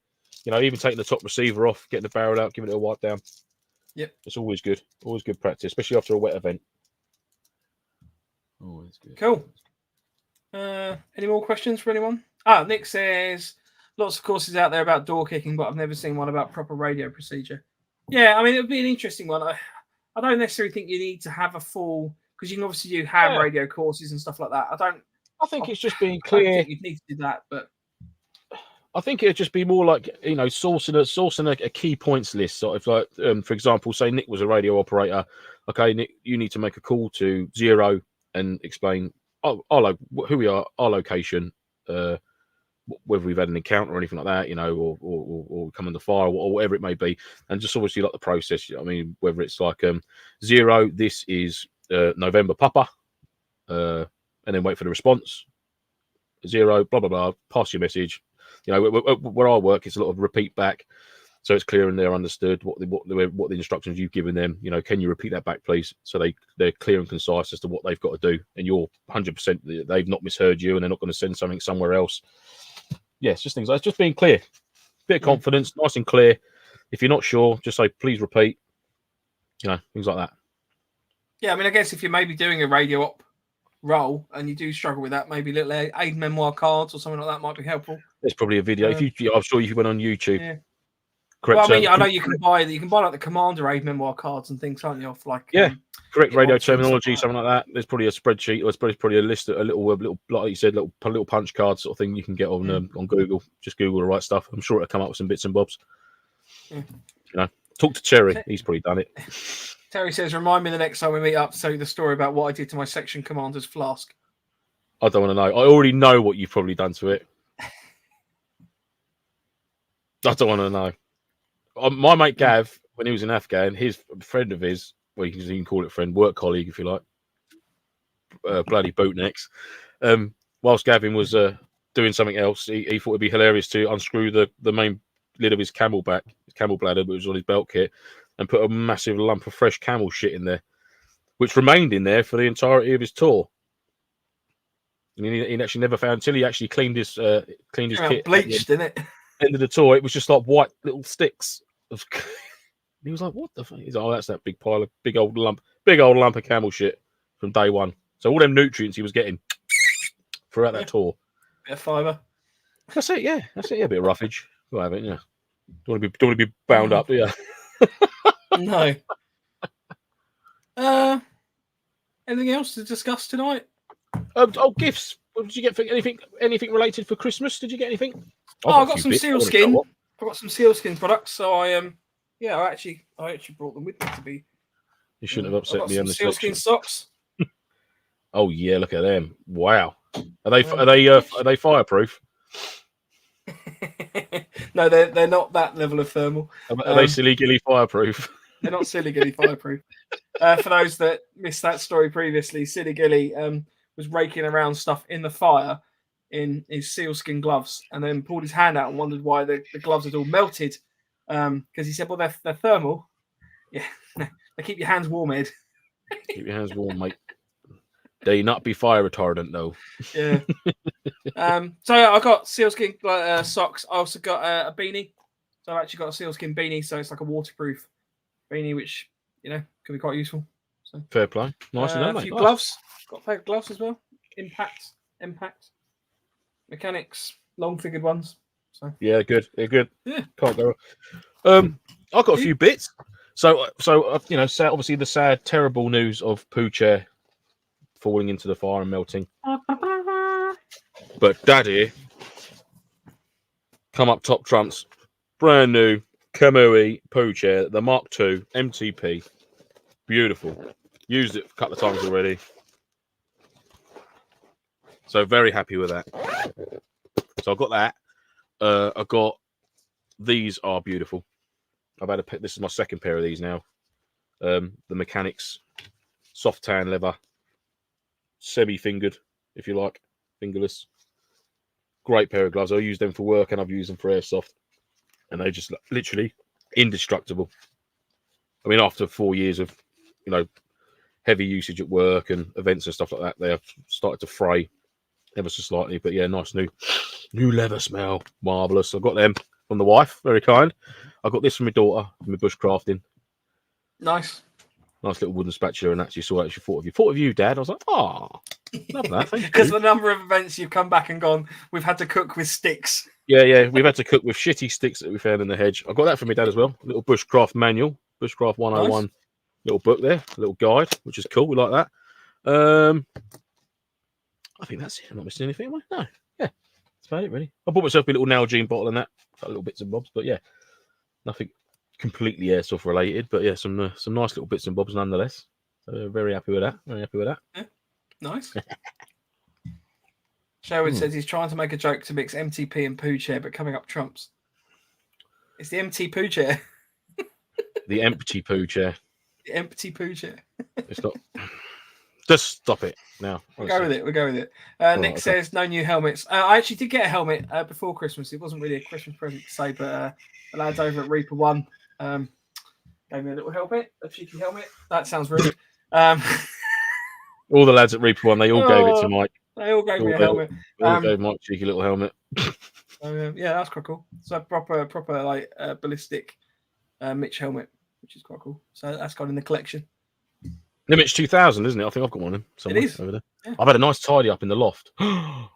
You know, even taking the top receiver off, getting the barrel out, giving it a wipe down. Yep, it's always good. Always good practice, especially after a wet event. Always good. Cool. Any more questions for anyone? Nick says lots of courses out there about door kicking, but I've never seen one about proper radio procedure. Yeah, I mean, it would be an interesting one. I don't necessarily think you need to have a full, because you can obviously do ham radio courses and stuff like that. I think it's just being clear. I don't think you'd need to do that, but I think it'd just be more like, you know, sourcing a key points list. Sort of like, for example, say Nick was a radio operator. Okay, Nick, you need to make a call to 0 and explain who we are, our location, whether we've had an encounter or anything like that, you know, or come under fire or whatever it may be, and just obviously like the process. I mean, whether it's like 0, this is November Papa, and then wait for the response. 0, blah blah blah. Pass your message. You know, where I work, it's a lot of repeat back, so it's clear and they're understood what the instructions you've given them. You know, can you repeat that back, please? So they're clear and concise as to what they've got to do, and you're 100% they've not misheard you, and they're not going to send something somewhere else. Yeah, it's just things like just being clear, bit of confidence, nice and clear. If you're not sure, just say please repeat. You know, things like that. Yeah, I mean, I guess if you're maybe doing a radio op role and you do struggle with that, maybe little aid memoir cards or something like that might be helpful. There's probably a video. I'm sure you went on YouTube. Yeah. Correct. Well, I mean, I know you can buy like the Commander aid memoir cards and things, aren't you? Off like correct radio terminology, something like that. There's probably a spreadsheet, or it's probably a list, a little, like you said, little punch card sort of thing you can get on Google. Just Google the right stuff. I'm sure it'll come up with some bits and bobs. Yeah. You know, talk to Terry. He's probably done it. Terry says, "Remind me the next time we meet up to tell you the story about what I did to my section commander's flask." I don't want to know. I already know what you've probably done to it. I don't want to know. My mate Gav, when he was in Afghan, his friend of his, well, you can call it friend, work colleague, if you like, bloody bootnecks. Whilst Gavin was doing something else, he thought it'd be hilarious to unscrew the main lid of his camel bladder, which was on his belt kit, and put a massive lump of fresh camel shit in there, which remained in there for the entirety of his tour. I mean, he actually never found until he actually cleaned his kit. Bleached, didn't it? End of the tour, it was just like white little sticks. He was like, "What the fuck?" He's like, "Oh, that's that big old lump of camel shit from day one." So all them nutrients he was getting throughout that tour. Bit of fibre. That's it. Yeah, that's it. Yeah, a bit of roughage. We'll have it. Yeah. Don't want to be bound up, do you? No. Anything else to discuss tonight? Gifts. What did you get for anything related for Christmas? Did you get anything? I got some sealskin. I've got some sealskin products, so I actually brought them with me to be. You shouldn't have upset me on the sealskin socks. Oh yeah, look at them! Wow, are they fireproof? No, they're not that level of thermal. Are they silly gilly fireproof? They're not silly gilly fireproof. For those that missed that story previously, Silly Gilly was raking around stuff in the fire in his sealskin gloves, and then pulled his hand out and wondered why the gloves had all melted. Because he said, "Well, they're thermal. Yeah, they keep your hands warm, Ed. Keep your hands warm, mate. They not be fire retardant, though." Yeah. So I got sealskin socks. I also got a beanie. So I've actually got a sealskin beanie. So it's like a waterproof beanie, which can be quite useful. So fair play. Nice and done, mate. A few gloves. Got a pair of gloves as well. Impact. Mechanics. Long figured ones. So yeah, good. They're good. Yeah. Can't go. I've got a few bits. So obviously the sad, terrible news of Pooh Chair falling into the fire and melting. But Daddy, come up top trumps, brand new Kamui Pooh Chair, the Mark II MTP, beautiful. Used it a couple of times already, so very happy with that. So I've got that. I got these are beautiful. I've had this is my second pair of these now. The Mechanics soft tan leather, semi-fingered, if you like, fingerless. Great pair of gloves. I use them for work and I've used them for airsoft, and they're just literally indestructible. I mean, after 4 years of, heavy usage at work and events and stuff like that, they have started to fray ever so slightly. But yeah, nice new leather smell, marvelous. I got them from the wife, very kind. I got this from my daughter, from my bushcrafting. Nice little wooden spatula, and actually saw she thought of you. Thought of you, Dad. I was like, oh, love that. Because the number of events you've come back and gone, we've had to cook with sticks. Yeah, we've had to cook with shitty sticks that we found in the hedge. I got that from my dad as well. A little bushcraft manual, bushcraft 101. Nice. Little book there, a little guide, which is cool. We like that. I think that's it. I'm not missing anything, am I? No. Yeah, that's about it, really. I bought myself a little Nalgene bottle and that, a little bits and bobs, but yeah, nothing completely airsoft related. But yeah, some nice little bits and bobs nonetheless. So very happy with that. Yeah, nice. Sherwood says he's trying to make a joke to mix MTP and poo chair, but coming up trumps. It's the MT poo chair. The empty poo chair. The empty poo chair. It's not. Just stop it now. We'll go with it. Nick says no new helmets. I actually did get a helmet before Christmas. It wasn't really a Christmas present to say, but the lads over at Reaper One gave me a little helmet, a cheeky helmet. That sounds rude. All the lads at Reaper One, they all gave it to Mike. They all gave me a helmet. They all gave Mike a cheeky little helmet. Yeah, that's quite cool. So proper like ballistic Mitch helmet, which is quite cool. So that's gone in the collection. The Mitch 2000, isn't it? I think I've got one somewhere. It is. Over there. Yeah. I've had a nice tidy up in the loft. I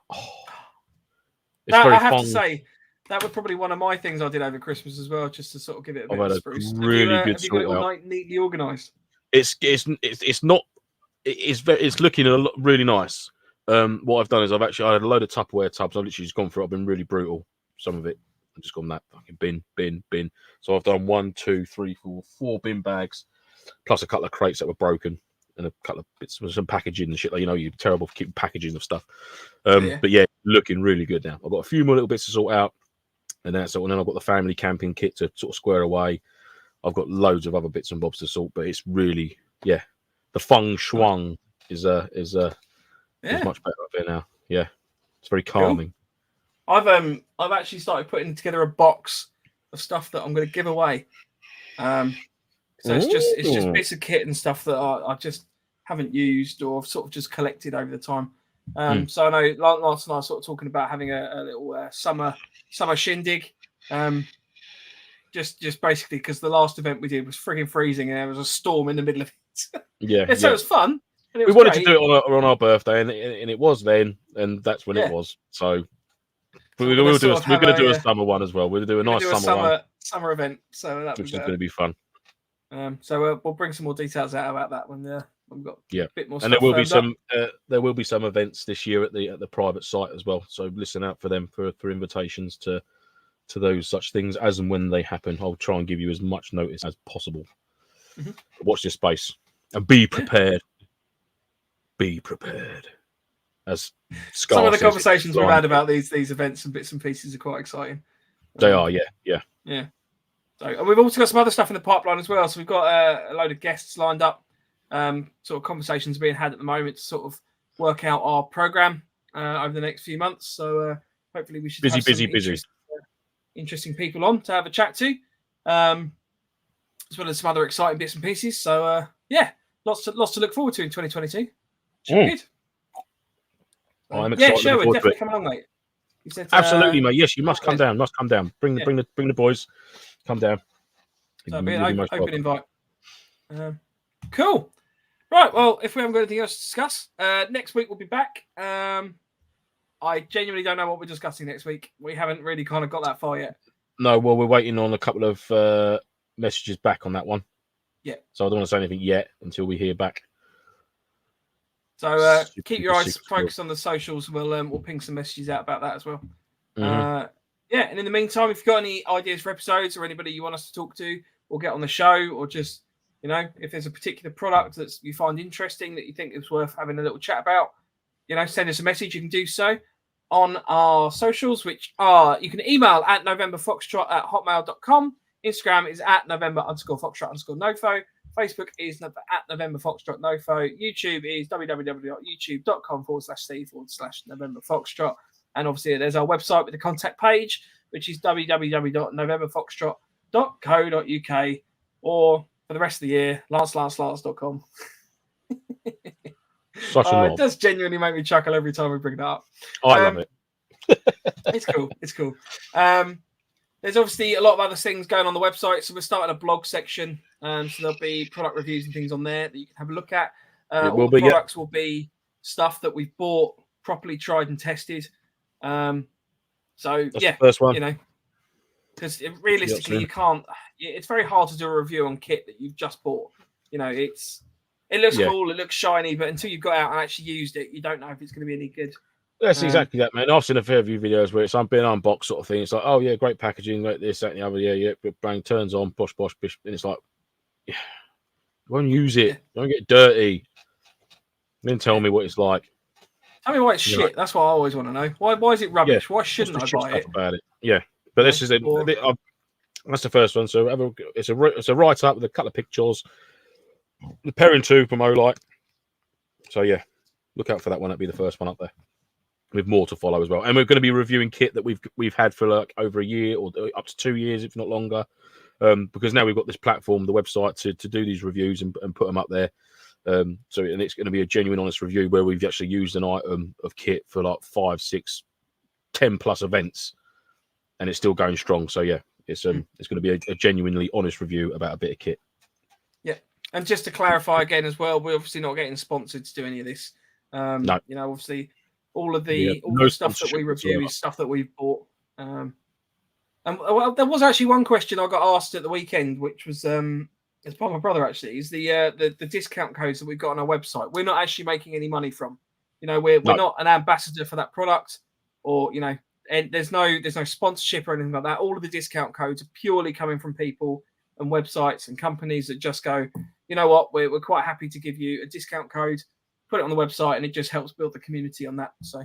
have to say, that was probably one of my things I did over Christmas as well, just to sort of give it a bit of spruce. Really good have you got it all neatly organised? It's looking really nice. What I've done is I had a load of Tupperware tubs. I've literally just gone through it. I've been really brutal. Some of it, I've just gone that fucking bin. So I've done 1, 2, 3, 4 bin bags, plus a couple of crates that were broken, and a couple of bits of some packaging and shit. Like, you're terrible for keeping packaging of stuff. But yeah, looking really good now. I've got a few more little bits to sort out, and then I've got the family camping kit to sort of square away. I've got loads of other bits and bobs to sort, but it's really, the feng shuang is much better up there now. Yeah, it's very calming. Cool. I've actually started putting together a box of stuff that I'm going to give away. So it's just bits of kit and stuff that I just haven't used or sort of just collected over the time. So I know Lance and I are sort of talking about having a little summer shindig. Just basically because the last event we did was frigging freezing and there was a storm in the middle of it. So it was fun. We wanted to do it on our birthday, and it was then, and that's when it was. So we're going to do a summer one as well. We'll do a nice summer event. So which is going to be fun. So we'll bring some more details out about that when we've got a bit more. And there will be some events this year at the private site as well. So listen out for them for invitations to those such things as and when they happen. I'll try and give you as much notice as possible. Mm-hmm. Watch this space and be prepared. Yeah. Be prepared. As Scar some of the conversations we've had about these events and bits and pieces are quite exciting. They are, yeah. So, and we've also got some other stuff in the pipeline as well. So we've got a load of guests lined up. Sort of conversations being had at the moment to sort of work out our program over the next few months. So hopefully we should busy. Interesting people on to have a chat to, as well as some other exciting bits and pieces. So lots to look forward to in 2022. Should be good. I'm excited. Yeah, Sherwood, definitely come along, mate. You said, absolutely, mate. Yes, you must come down. Bring the boys. Come down. So open invite. Cool. Right. Well, if we haven't got anything else to discuss, next week we'll be back. I genuinely don't know what we're discussing next week. We haven't really kind of got that far yet. No. Well, we're waiting on a couple of messages back on that one. Yeah. So I don't want to say anything yet until we hear back. So keep your eyes focused on the socials. We'll ping some messages out about that as well. Mm-hmm. And in the meantime, if you've got any ideas for episodes or anybody you want us to talk to or get on the show, or just, if there's a particular product that you find interesting that you think is worth having a little chat about, send us a message. You can do so on our socials, which are, you can email at novemberfoxtrot@hotmail.com. Instagram is at November_Foxtrot_Nofo. Facebook is at November Foxtrot Nofo. YouTube is www.youtube.com/C/November Foxtrot. And obviously, there's our website with the contact page, which is www.novemberfoxtrot.co.uk, or for the rest of the year, lance.com. Such a knob. It does genuinely make me chuckle every time we bring that up. I love it. It's cool. It's cool. There's obviously a lot of other things going on the website. So we're starting a blog section. So there'll be product reviews and things on there that you can have a look at. All the products will be stuff that we've bought, properly tried and tested. So That's yeah, the first one. you know, because realistically you can't. It's very hard to do a review on kit that you've just bought. You know, it looks cool, it looks shiny, but until you've got out and actually used it, you don't know if it's going to be any good. That's exactly that, man. I've seen a fair few videos where it's being unboxed sort of thing. It's like, oh yeah, great packaging, like this, that, and the other. Yeah, but bang, turns on, bosh, bosh, bish, and it's like, yeah, go and use it. Don't get dirty. Then tell me what it's like. Tell me why it's shit. That's what I always want to know. Why is it rubbish? Why shouldn't I buy it? About it? Yeah, but this is that's the first one. So it's a write up with a couple of pictures. The pairing 2 from Olight. So yeah, look out for that one. That'll be the first one up there, with more to follow as well. And we're going to be reviewing kit that we've had for like over a year or up to 2 years, if not longer, because now we've got this platform, the website, to do these reviews and put them up there. And it's going to be a genuine, honest review where we've actually used an item of kit for like 5, 6, 10 plus events, and it's still going strong. So yeah, it's going to be a genuinely honest review about a bit of kit. Yeah, and just to clarify again as well, we're obviously not getting sponsored to do any of this. No, you know, obviously all the stuff that we review is stuff that we've bought. And well, there was actually one question I got asked at the weekend, which was it's by my brother actually. Is the discount codes that we've got on our website? We're not actually making any money from. You know, we're not an ambassador for that product, or you know, and there's no sponsorship or anything like that. All of the discount codes are purely coming from people and websites and companies that just go, you know what, we're quite happy to give you a discount code, put it on the website, and it just helps build the community on that. So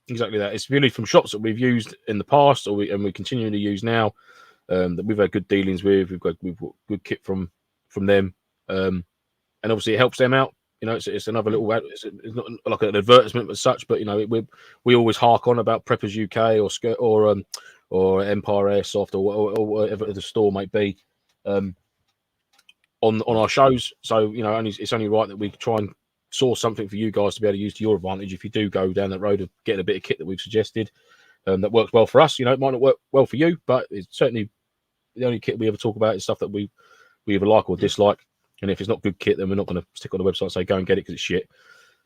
exactly that. It's really from shops that we've used in the past, and we continue to use now. That we've had good dealings with. We've got good kit from them, and obviously it helps them out. You know, it's another little. It's not like an advertisement as such, but you know, we always hark on about Preppers UK or Empire Airsoft or whatever the store might be, on our shows. So you know, it's only right that we try and source something for you guys to be able to use to your advantage if you do go down that road of getting a bit of kit that we've suggested, that works well for us. You know, it might not work well for you, but it's certainly the only kit we ever talk about is stuff that we either like or dislike. And if it's not good kit, then we're not going to stick on the website and say, go and get it because it's shit.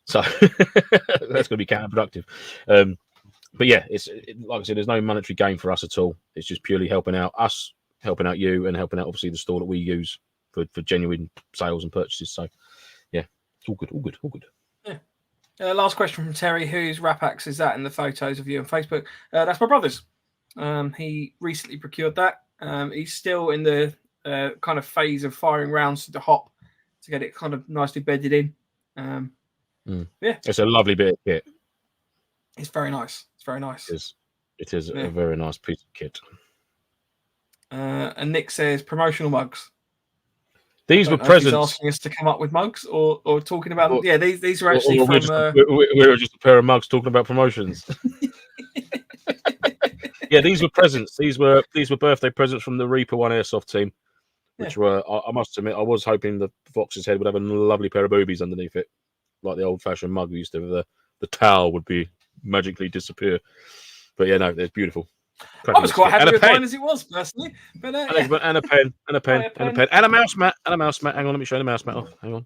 So that's going to be counterproductive. But yeah, like I said, there's no monetary gain for us at all. It's just purely helping out us, helping out you, and helping out, obviously, the store that we use for genuine sales and purchases. So yeah, it's all good. Yeah. Last question from Terry. Whose Rapax is that in the photos of you on Facebook? That's my brother's. He recently procured that. He's still in the kind of phase of firing rounds to the hop to get it kind of nicely bedded in. Yeah, it's a lovely bit of kit. It's very nice. It is a very nice piece of kit. And Nick says promotional mugs. These were presents. He's asking us to come up with mugs or talking about them. Yeah, these were actually from. We were just a pair of mugs talking about promotions. Yeah, these were presents. These were birthday presents from the Reaper One Airsoft team, which were, I must admit, I was hoping the Fox's head would have a lovely pair of boobies underneath it, like the old-fashioned mug we used to have. The towel would be magically disappear. But yeah, no, they're beautiful. I was quite happy with mine as it was, personally. But, and a pen, and a mouse mat, Hang on, let me show you the mouse mat off. Hang on.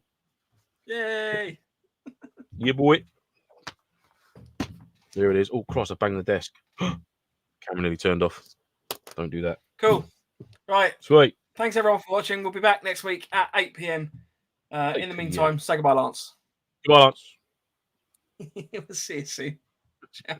Yay! Yeah, boy. There it is. Oh, Christ, I banged the desk. Camera nearly turned off. Don't do that. Cool. Right. Sweet. Thanks, everyone, for watching. We'll be back next week at 8 p.m. In the meantime, say goodbye, Lance. Goodbye, Lance. We'll see you soon. Ciao.